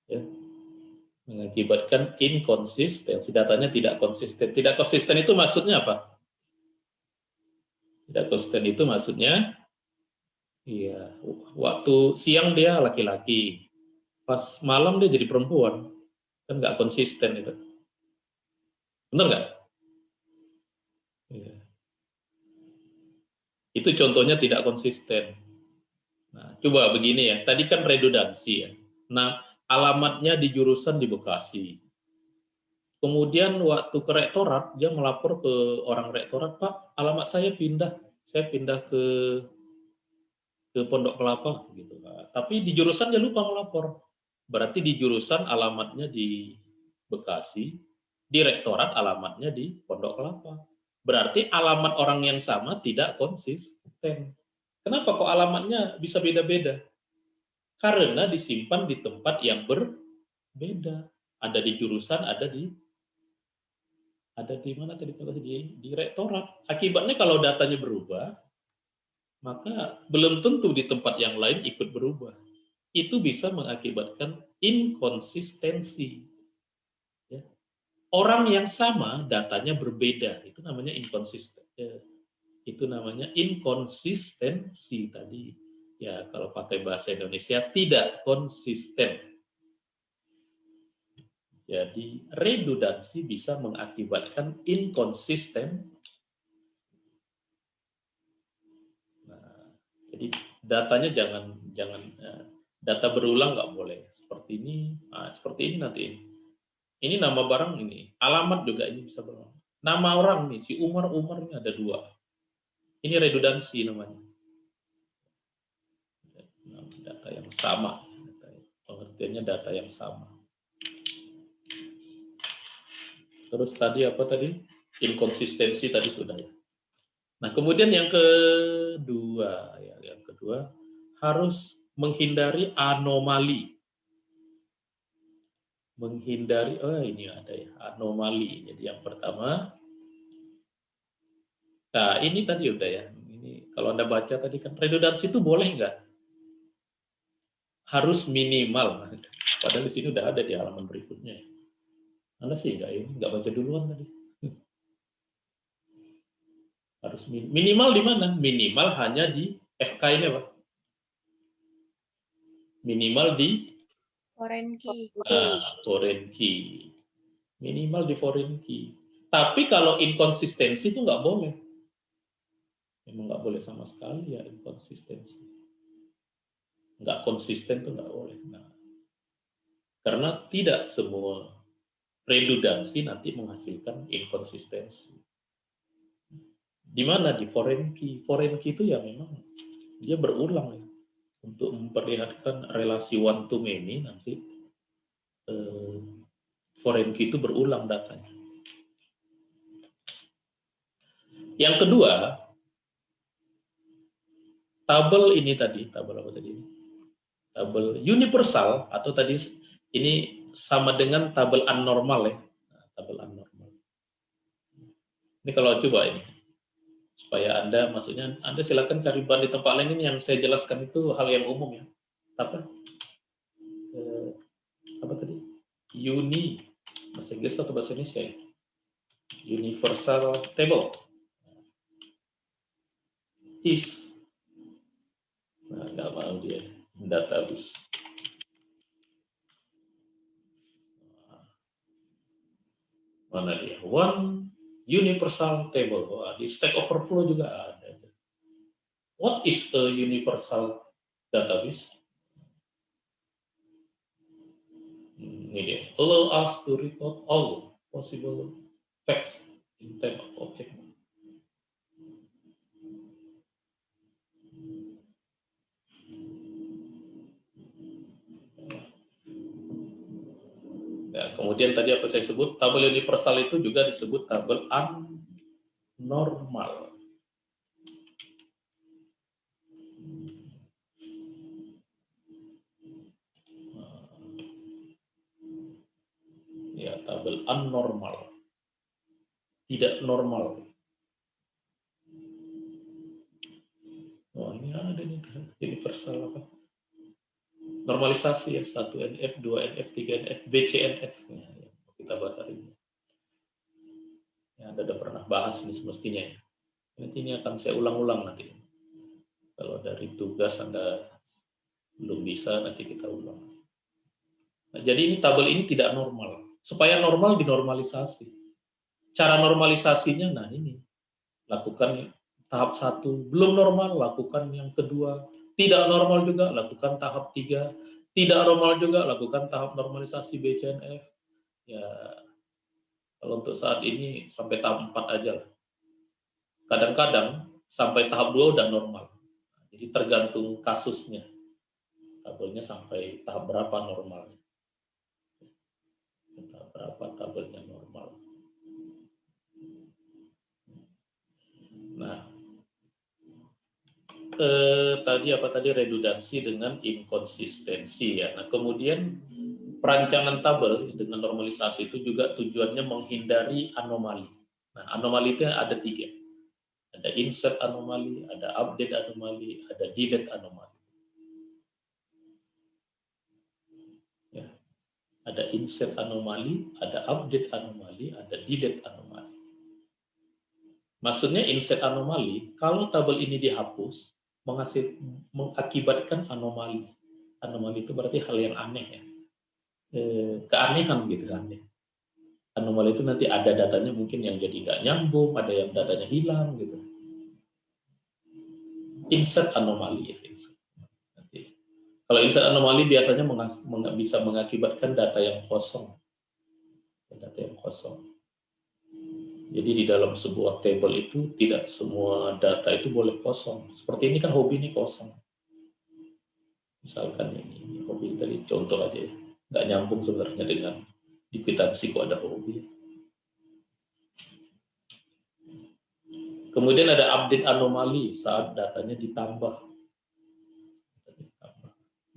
Ya. Mengakibatkan inkonsistensi, datanya tidak konsisten. Tidak konsisten itu maksudnya apa? Tidak konsisten itu maksudnya, iya, waktu siang dia laki-laki, pas malam dia jadi perempuan, kan nggak konsisten itu. Benar nggak? Iya. Itu contohnya tidak konsisten. Nah, coba begini ya, tadi kan redundansi ya. Nah, alamatnya di jurusan di Bekasi. Kemudian waktu ke rektorat, dia melapor ke orang rektorat, Pak, alamat saya pindah ke Pondok Kelapa gitu. Nah, tapi di jurusan dia lupa melapor. Berarti di jurusan alamatnya di Bekasi, di rektorat alamatnya di Pondok Kelapa. Berarti alamat orang yang sama tidak konsisten. Kenapa kok alamatnya bisa beda-beda? Karena disimpan di tempat yang berbeda. Ada di jurusan, ada di mana tadi di rektorat. Akibatnya kalau datanya berubah, maka belum tentu di tempat yang lain ikut berubah. Itu bisa mengakibatkan inkonsistensi. Ya. Orang yang sama datanya berbeda, itu namanya inkonsisten. Ya. Itu namanya inkonsistensi tadi. Ya, kalau pakai bahasa Indonesia tidak konsisten. Jadi redundansi bisa mengakibatkan inkonsisten. Nah, jadi datanya jangan data berulang nggak boleh. Seperti ini, seperti ini nanti ini. Ini nama barang ini, alamat juga ini bisa berulang. Nama orang nih, si Umar ini ada 2. Ini redundansi namanya. Data yang sama, pengertiannya data yang sama. Terus tadi apa tadi? Inkonsistensi tadi sudah ya. Nah, kemudian yang kedua harus menghindari anomali. menghindari, oh ini ada ya, anomali. Jadi yang pertama, nah ini tadi udah ya, ini kalau Anda baca tadi kan redundansi itu boleh nggak? Harus minimal. Padahal di sini udah ada di halaman berikutnya. Anda sih nggak baca duluan tadi. Harus minimal di mana? Minimal hanya di FK ini, Pak. Minimal di Foreign key. foreign key. Minimal di foreign key. Tapi kalau inkonsistensi itu nggak boleh. Memang nggak boleh sama sekali ya inkonsistensi. Nggak konsisten itu nggak boleh. Nah, karena tidak semua redundansi nanti menghasilkan inkonsistensi. Di mana? Di foreign key. Foreign key itu ya memang dia berulang ya. Untuk memperlihatkan relasi one to many nanti foreign key itu berulang datanya. Yang kedua, tabel ini tadi, tabel apa tadi ini? Tabel universal atau tadi ini sama dengan tabel abnormal ya. Nah, tabel abnormal. Ini kalau coba ini supaya Anda, maksudnya Anda silakan cari bahan di tempat lain. Ini yang saya jelaskan itu hal yang umum ya. Apa? Apa tadi? Bahasa Inggris atau bahasa Indonesia ya? Universal table. Is. Nah, nggak mau dia. Database. Mana dia? One universal table. Wah, di Stack Overflow juga ada. What is a universal database? Ini dia. Allow us to record all possible facts in type of object. Nah, kemudian tadi apa saya sebut, tabel universal itu juga disebut tabel abnormal. Ya, tabel abnormal. Tidak normal. Oh, ini ada nih universal apa? Normalisasi ya, 1 NF, 2 NF, 3 NF, BCNF. Ya, kita bahas hari ini. Ya, Anda pernah bahas ini semestinya ya. Nanti ini akan saya ulang-ulang nanti. Kalau dari tugas Anda belum bisa, nanti kita ulang. Nah, jadi ini tabel ini tidak normal. Supaya normal dinormalisasi. Cara normalisasinya, nah ini. Lakukan tahap 1. Belum normal, lakukan yang kedua. Tidak normal juga, lakukan tahap 3. Tidak normal juga, lakukan tahap normalisasi BCNF. Ya, kalau untuk saat ini sampai tahap 4 aja lah. Kadang-kadang sampai tahap 2 udah normal. Jadi tergantung kasusnya. Tabelnya sampai tahap berapa normalnya. Tahap berapa tabelnya normal. Nah, tadi redundansi dengan inkonsistensi ya. Nah, kemudian perancangan tabel dengan normalisasi itu juga tujuannya menghindari anomali. Nah, anomali itu ada 3. Ada insert anomali, ada update anomali, ada delete anomali. Ya. Ada insert anomali, ada update anomali, ada delete anomali. Maksudnya insert anomali, kalau tabel ini dihapus, mengakibatkan anomali. Anomali itu berarti hal yang aneh ya. Keanehan gitu kan. Anomali itu nanti ada datanya mungkin yang jadi nggak nyambung, ada yang datanya hilang gitu. Insert anomali ya. Nanti. Kalau insert anomali biasanya bisa mengakibatkan data yang kosong. Data yang kosong. Jadi di dalam sebuah table itu tidak semua data itu boleh kosong. Seperti ini kan hobi ini kosong. Misalkan ini hobi tadi contoh aja ya. Nggak nyambung sebenarnya dengan di kwitansi kok ada hobi. Kemudian ada update anomali saat datanya ditambah.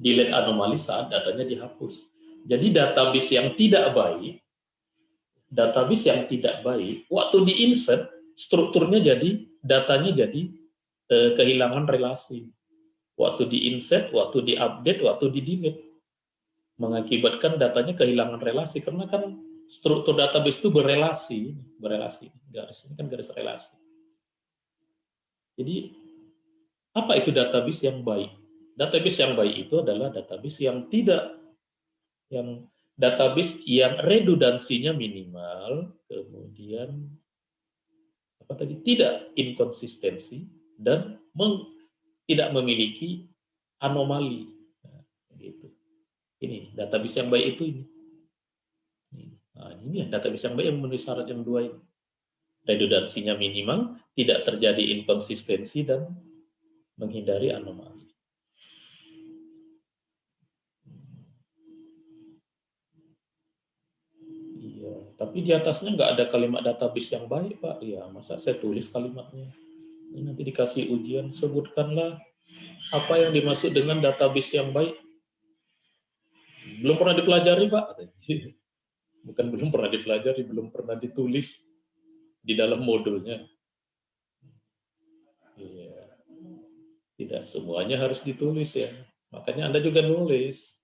Delete anomali saat datanya dihapus. Jadi database yang tidak baik, waktu di-insert, strukturnya jadi, datanya jadi kehilangan relasi. Waktu di-insert, waktu di-update, waktu di-delete. Mengakibatkan datanya kehilangan relasi, karena kan struktur database itu berelasi, garis ini kan garis relasi. Jadi apa itu database yang baik? Database yang baik itu adalah database yang redundansinya minimal, kemudian tidak inkonsistensi dan tidak memiliki anomali. Nah, gitu. Ini database yang baik itu ini. Nah, ini ya database yang baik yang memenuhi syarat yang dua ini. Redundansinya minimal, tidak terjadi inkonsistensi dan menghindari anomali. Iya, tapi di atasnya nggak ada kalimat database yang baik, Pak. Iya, masa saya tulis kalimatnya? Ini nanti dikasih ujian, sebutkanlah apa yang dimaksud dengan database yang baik. Belum pernah dipelajari, Pak. Bukan belum pernah dipelajari, belum pernah ditulis di dalam modulnya. Iya. Tidak semuanya harus ditulis ya. Makanya Anda juga nulis.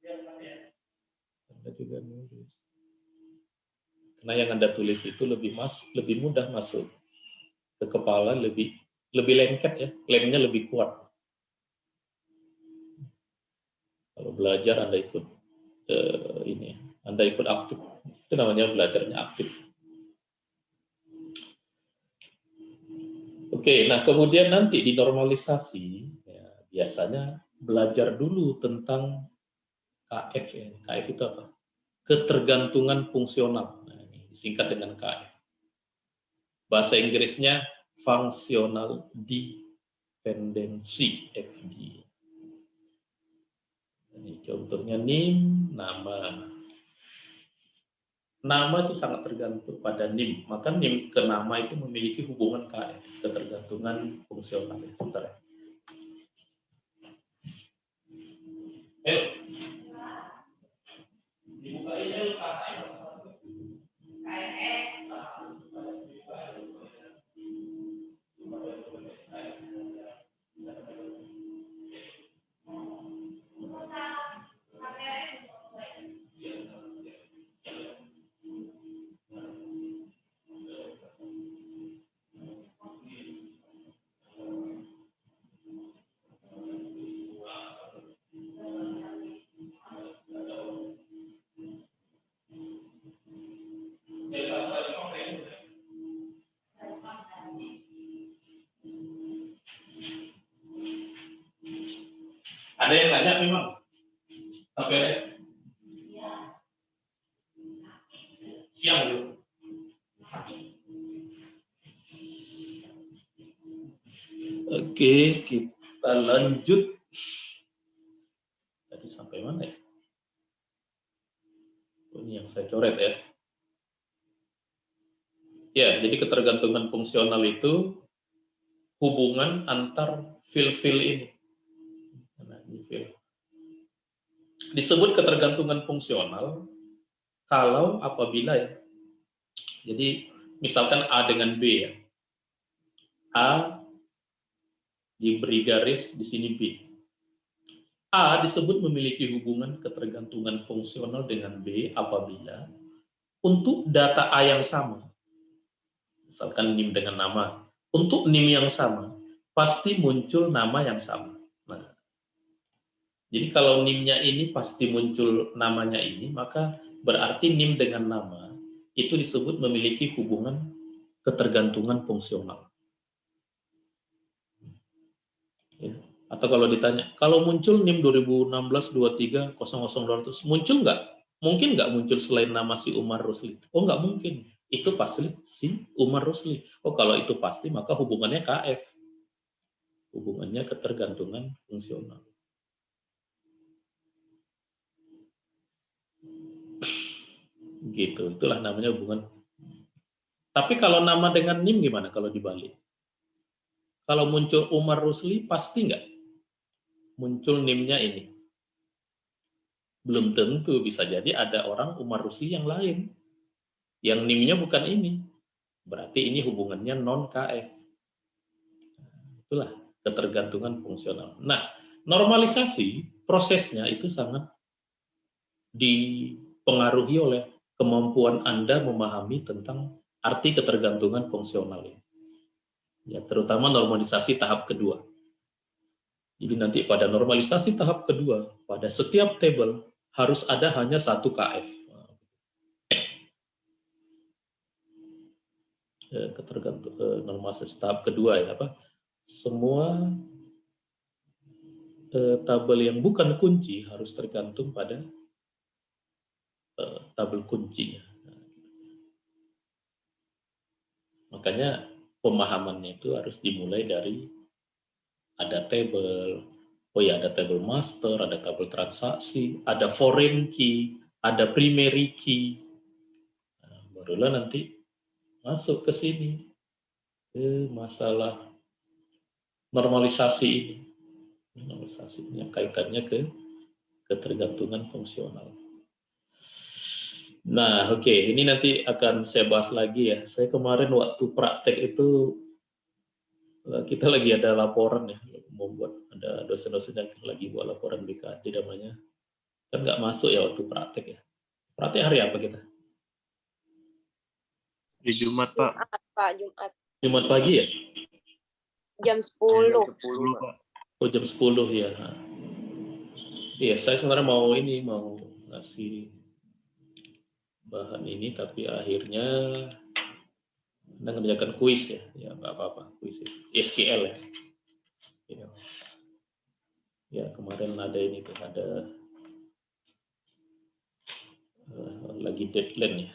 Karena yang Anda tulis itu lebih mudah masuk ke kepala, lebih lengket ya, lemnya lebih kuat. Kalau belajar Anda ikut Anda ikut aktif, itu namanya belajarnya aktif. Oke, nah kemudian nanti di normalisasi, ya, biasanya belajar dulu tentang KF ya. KF itu apa? Ketergantungan fungsional. Nah, ini disingkat dengan KF. Bahasa Inggrisnya functional dependency, FD. Ini contohnya NIM, nama. Nama itu sangat tergantung pada NIM. Maka NIM ke nama itu memiliki hubungan KF, ketergantungan fungsional. Sebentar ya. Dibuka ini ada yang nanya memang KPRS siang dulu. Oke, kita lanjut. Tadi sampai mana ya? Ini yang saya coret ya. Ya, jadi ketergantungan fungsional itu hubungan antar fil-fil ini. Disebut ketergantungan fungsional kalau apabila ya. Jadi misalkan A dengan B ya. A diberi garis di sini B. A disebut memiliki hubungan ketergantungan fungsional dengan B apabila untuk data A yang sama. Misalkan NIM dengan nama. Untuk NIM yang sama pasti muncul nama yang sama. Nah, jadi kalau NIM-nya ini pasti muncul namanya ini, maka berarti NIM dengan nama itu disebut memiliki hubungan ketergantungan fungsional. Ya. Atau kalau ditanya, kalau muncul NIM 2016-23-00200, muncul nggak? Mungkin nggak muncul selain nama si Umar Rusli? Oh nggak mungkin. Itu pasti si Umar Rusli. Oh kalau itu pasti, maka hubungannya KF. Hubungannya ketergantungan fungsional. Gitu, itulah namanya hubungan. Tapi kalau nama dengan NIM gimana kalau dibalik? Kalau muncul Umar Rusli, pasti nggak muncul NIM-nya ini? Belum tentu, bisa jadi ada orang Umar Rusi yang lain, yang NIM-nya bukan ini. Berarti ini hubungannya non-KF. Itulah ketergantungan fungsional. Nah, normalisasi prosesnya itu sangat dipengaruhi oleh kemampuan Anda memahami tentang arti ketergantungan fungsional. Ya, terutama normalisasi tahap kedua. Jadi nanti pada normalisasi tahap kedua, pada setiap tabel harus ada hanya satu KF. Normalisasi tahap kedua ya apa? Semua tabel yang bukan kunci harus tergantung pada tabel kuncinya. Makanya pemahamannya itu harus dimulai dari ada tabel, ada tabel master, ada tabel transaksi, ada foreign key, ada primary key. Nah, barulah nanti masuk ke sini, ke masalah normalisasi ini. Normalisasi yang kaitannya ke ketergantungan fungsional. Nah, oke, ini nanti akan saya bahas lagi ya. Saya kemarin waktu praktek itu kita lagi ada laporan ya, membuat ada dosen-dosen yang lagi buat laporan BKD namanya. Kan nggak masuk ya waktu praktek ya. Praktek hari apa kita? Di Jumat, Pak. Jumat. Jumat pagi ya? Jam 10. 10, Pak. Oh, jam 10 ya. Iya, saya sebenarnya mau ngasih bahan ini, tapi akhirnya Anda ngerjakan kuis ya. Ya, nggak apa-apa, kuis SQL ya. Ya, kemarin ada ini tuh, ada lagi deadline ya.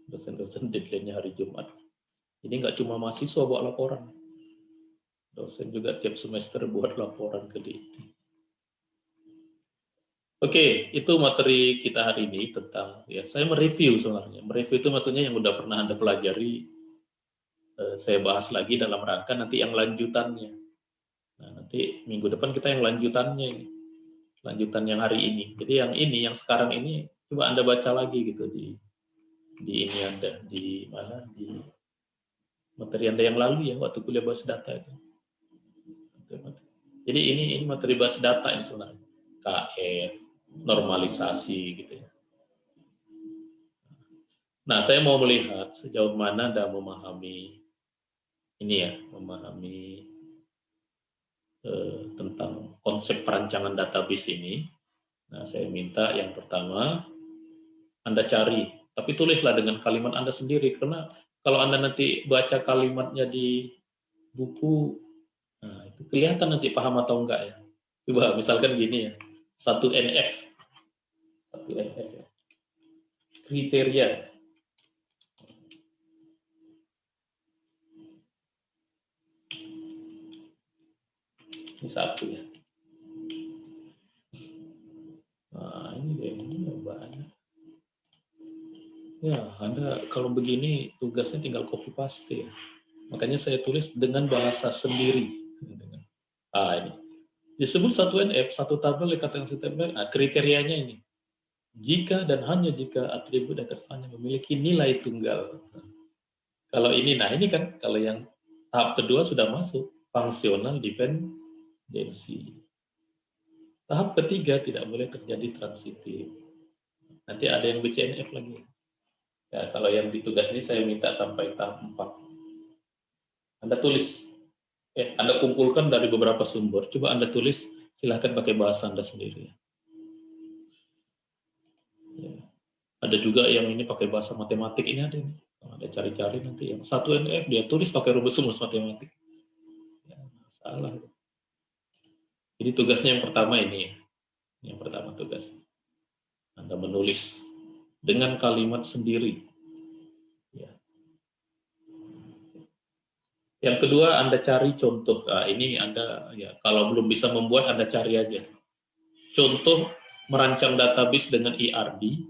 Dosen-dosen deadline-nya hari Jumat. Jadi nggak cuma mahasiswa buat laporan. Dosen juga tiap semester buat laporan ke DIT. Oke, itu materi kita hari ini tentang, ya saya mereview sebenarnya. Mereview itu maksudnya yang udah pernah Anda pelajari, saya bahas lagi dalam rangka nanti yang lanjutannya. Nah, nanti minggu depan kita yang lanjutannya ini. Lanjutan yang hari ini. Jadi yang sekarang ini coba Anda baca lagi gitu di ini Anda, di mana, di materi Anda yang lalu ya, waktu kuliah basis data itu. Jadi ini materi basis data ini sebenarnya. KF, normalisasi gitu ya. Nah, saya mau melihat sejauh mana Anda memahami ini ya, memahami tentang konsep perancangan database ini. Nah, saya minta yang pertama Anda cari, tapi tulislah dengan kalimat Anda sendiri, karena kalau Anda nanti baca kalimatnya di buku, nah itu kelihatan nanti paham atau enggak ya. Coba misalkan gini ya, 1NF ya. Kriteria. Ini satu ya. Nah, ini banyak. Ya, Anda kalau begini tugasnya tinggal copy paste ya. Makanya saya tulis dengan bahasa sendiri. Ini. Disebut 1NF, satu tabel dikatakan tabel. Nah, kriterianya ini. Jika dan hanya jika atribut datasanya memiliki nilai tunggal. Kalau ini, nah ini kan kalau yang tahap kedua sudah masuk functional dependency. Tahap ketiga tidak boleh terjadi transitif. Nanti ada yang BCNF lagi. Ya, kalau yang di tugas ini saya minta sampai tahap 4. Anda tulis, Anda kumpulkan dari beberapa sumber. Coba Anda tulis, silahkan pakai bahasa Anda sendiri. Ya. Ada juga yang ini pakai bahasa matematik, ini ada nih. Kalau Anda cari-cari nanti yang 1NF dia tulis pakai rumus matematik. Ya, salah. Jadi tugasnya yang pertama ini. Yang pertama tugas. Anda menulis dengan kalimat sendiri. Ya. Yang kedua, Anda cari contoh. Nah, ini Anda ya kalau belum bisa membuat, Anda cari aja. Contoh merancang database dengan ERD.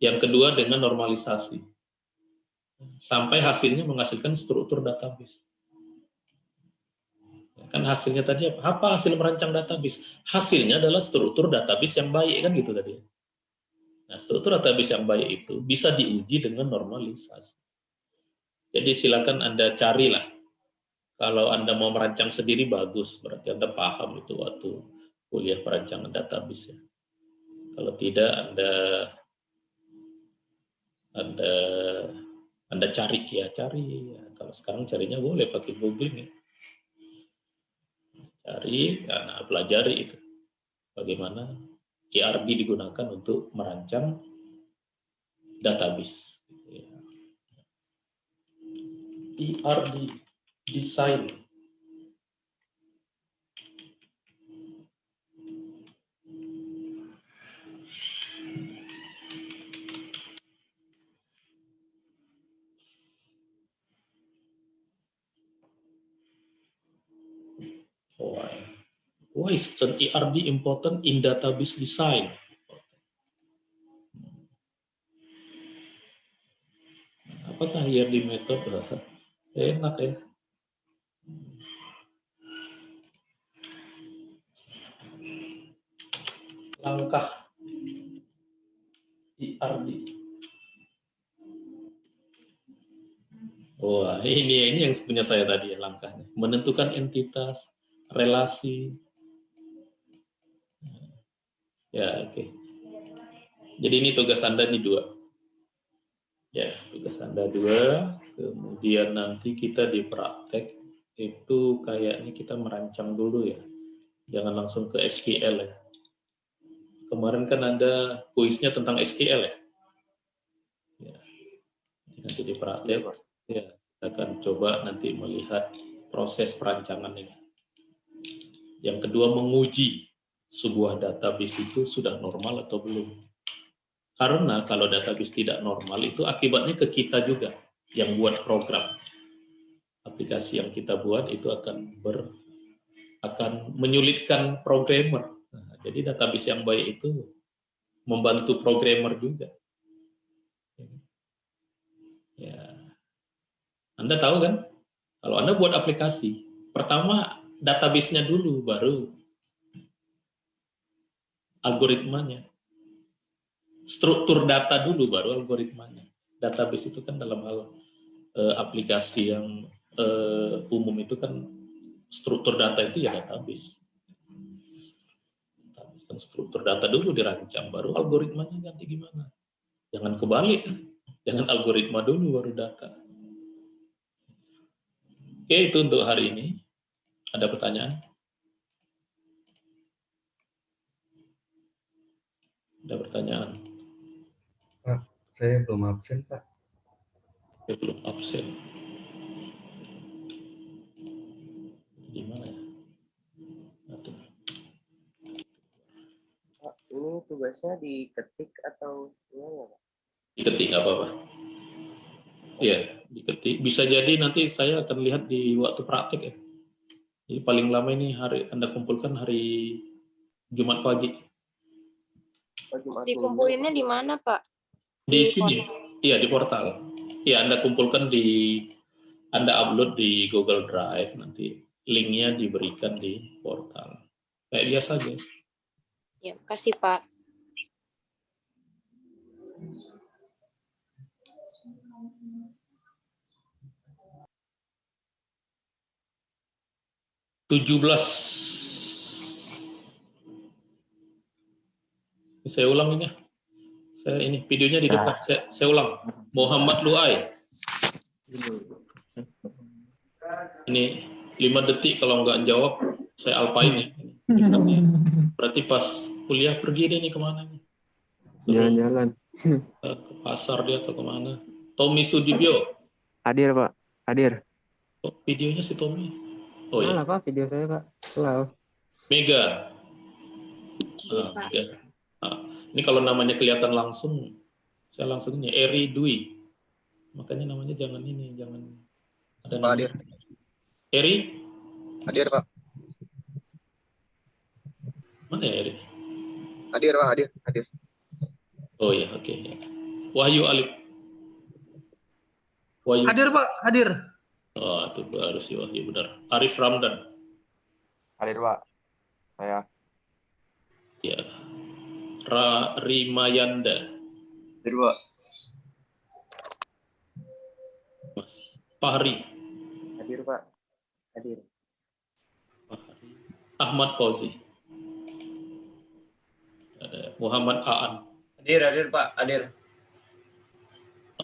Yang kedua dengan normalisasi. Sampai hasilnya menghasilkan struktur database. Kan hasilnya tadi apa? Apa hasil merancang database? Hasilnya adalah struktur database yang baik, kan gitu tadi. Nah, struktur database yang baik itu bisa diuji dengan normalisasi. Jadi silakan Anda carilah. Kalau Anda mau merancang sendiri bagus, berarti Anda paham itu waktu kuliah perancangan database ya. Kalau tidak Anda cari ya. Kalau sekarang carinya boleh pakai googling ya. Cari, nah, pelajari itu bagaimana ERD digunakan untuk merancang database. ERD design. Why is an ERD important in database design? Apakah ERD method? Enak ya. Langkah ERD. Wah, ini yang punya saya tadi ya langkahnya. Menentukan entitas, relasi. Ya, oke. Jadi ini tugas Anda nih 2. Ya, tugas Anda 2. Kemudian nanti kita di praktek itu kayaknya kita merancang dulu ya. Jangan langsung ke SQL ya. Kemarin kan Anda kuisnya tentang SQL ya. Ya. Nanti di praktek ya, kita akan coba nanti melihat proses perancangan ini. Yang kedua, menguji sebuah database itu sudah normal atau belum. Karena kalau database tidak normal itu akibatnya ke kita juga yang buat program. Aplikasi yang kita buat itu akan menyulitkan programmer. Nah, jadi database yang baik itu membantu programmer juga. Ya. Anda tahu kan? Kalau Anda buat aplikasi, pertama database-nya dulu, baru algoritmanya. Struktur data dulu, baru algoritmanya. Database itu kan dalam hal aplikasi yang umum itu kan struktur data itu ya database. Kan struktur data dulu dirancang, baru algoritmanya ganti gimana. Jangan kebalik, jangan algoritma dulu baru data. Oke, itu untuk hari ini. Ada pertanyaan? Ada pertanyaan? Pak, saya belum absen, Pak. Saya belum absen. Di mana ya? Aduh. Pak, ini tugasnya diketik atau gimana, Pak? Diketik nggak apa-apa. Iya, diketik. Bisa jadi nanti saya akan lihat di waktu praktek ya. Jadi paling lama ini Anda kumpulkan hari Jumat pagi. Dikumpulinnya di mana, Pak? Di sini. Iya, di portal. Iya, Anda kumpulkan Anda upload di Google Drive, nanti linknya diberikan di portal. Kayak biasa aja. Ya, kasih Pak. Saya ulang ini. Ini videonya di depan. Saya ulang. Muhammad Luai. Ini 5 detik kalau nggak jawab saya alpain ya. Berarti pas kuliah pergi dia nih kemana nih? Jalan-jalan. Ke pasar dia atau kemana? Tommy Sudibyo. Hadir, Pak. Hadir. Oh, videonya si Tommy. Oh iya. Mana, Pak, video saya, Pak? Halo. Mega. Mega. Ini kalau namanya kelihatan langsung, saya langsung ini Eri Dwi. Makanya namanya jangan ada nama. Hadir. Eri? Hadir, Pak. Mana ya Eri? Hadir, Pak. Hadir. Oh iya, oke. Wahyu Alif. Wahyu. Hadir, Pak. Hadir. Oh, itu baru sih Wahyu, benar. Arif Ramdan. Hadir Pak. Saya. Ya. Rimayanda. Hadir Pak. Fahri. Hadir Pak. Hadir. Ahmad Fauzi. Ada Muhammad Aan. Hadir Pak, hadir.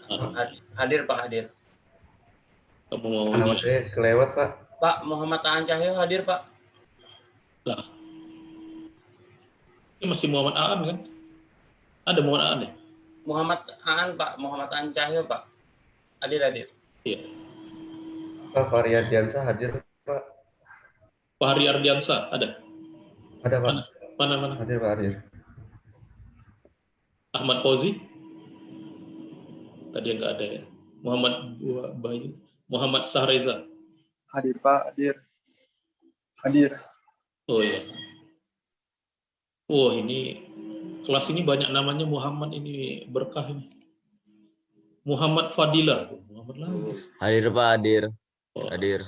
Aan. Hadir Pak, hadir. Kamu mau Nama ini? saya kelewat Pak. Pak Muhammad Aan Cahyo hadir Pak. Lah. Ini masih Muhammad Aan kan? Ada Muhammad Aan ya? Muhammad Aan Pak, Muhammad Aan Cahyo Pak. Hadir. Iya. Pak Fahri Ardiansah hadir Pak. Fahri Ardiansah ada? Ada Pak. Mana? Hadir Pak, hadir. Ahmad Fauzi? Tadi nggak ada ya. Muhammad Bayu. Muhammad Sahreza. Hadir Pak, hadir. Hadir. Oh iya. Oh ini kelas ini banyak namanya Muhammad, ini berkah ini. Muhammad Fadilah. Muhammad lagi. Hadir Pak, hadir. Oh, Hadir.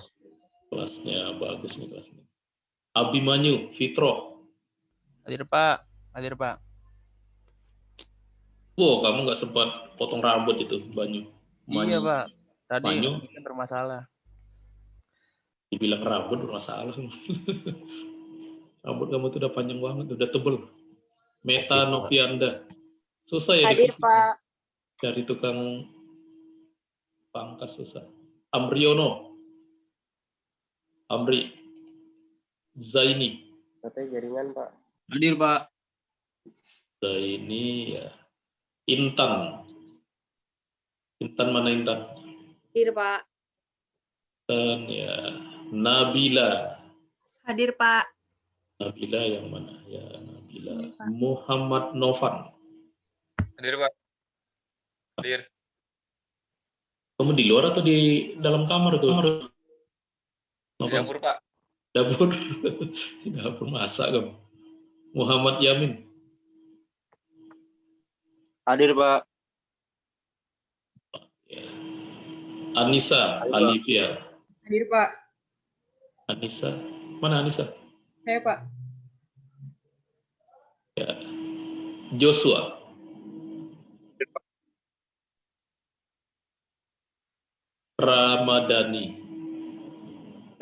kelasnya bagus nih kelasnya. Abimanyu Fitroh. Hadir Pak. Hadir Pak. Wow, kamu nggak sempat potong rambut itu, Banyu. Iya Pak. Tadi Manyu. mungkin bermasalah. Dibilang rambut bermasalah. Rambut kamu tuh udah panjang banget, udah tebel. Meta Novianda. Susah ya Hadir Pak. dari tukang pangkas susah. Amriono. Amri. Zaini. Katanya jaringan Pak. Hadir Pak. Zaini ya. Intan. Intan mana Intan? Hadir Pak. Intan ya. Nabila. Hadir Pak. Nabila yang mana? Ya, Nabila. Ini, Pak. Muhammad Novan. Hadir Pak. Hadir. Kamu di luar atau di dalam kamar tuh? Di dapur Pak. Dapur. Dapur masak kamu. Muhammad Yamin. Hadir Pak. Ya. Anissa Alivia. Hadir Pak. Anissa. Mana Anissa? Saya Pak. Ya. Joshua. Ramadhani.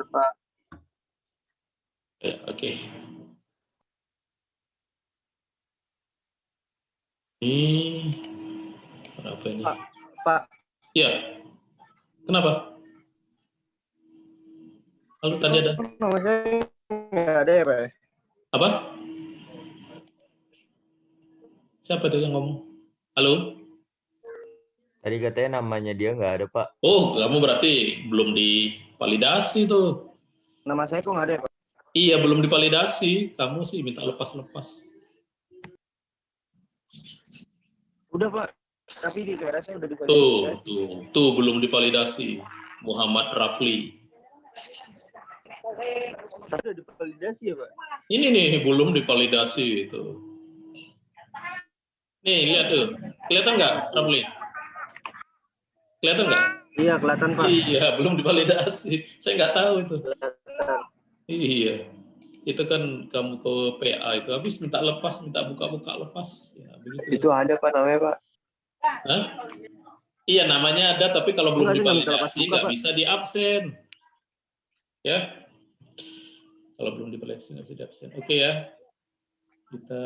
Pak. Ya, oke. Ini apa ini? Pak. Ya. Kenapa? Lalu tadi ada Nama saya nggak ada ya Pak? apa? Siapa tuh yang ngomong? Halo? Tadi katanya namanya dia nggak ada Pak. Oh, kamu berarti belum divalidasi tuh. Nama saya kok nggak ada ya Pak? Iya, belum divalidasi. Kamu sih minta lepas-lepas. Udah Pak. Tapi di daerah saya udah divalidasi. Tuh belum divalidasi. Muhammad Rafli. Tapi udah divalidasi ya Pak? Ini nih belum divalidasi itu. Nih lihat tuh, kelihatan nggak Rafli? Kelihatan nggak? Iya kelihatan Pak. Iya, belum divalidasi. Saya nggak tahu itu. Iya, itu kan kamu ke PA itu habis minta lepas, minta buka-buka lepas. Ya, begitu. Itu ada Pak namanya Pak. Hah? Iya namanya ada, tapi kalau belum Enggak, dia nggak minta lepas divalidasi buka, nggak Pak. bisa di absen. Ya, kalau belum divalidasi nggak bisa di absen. Oke ya, kita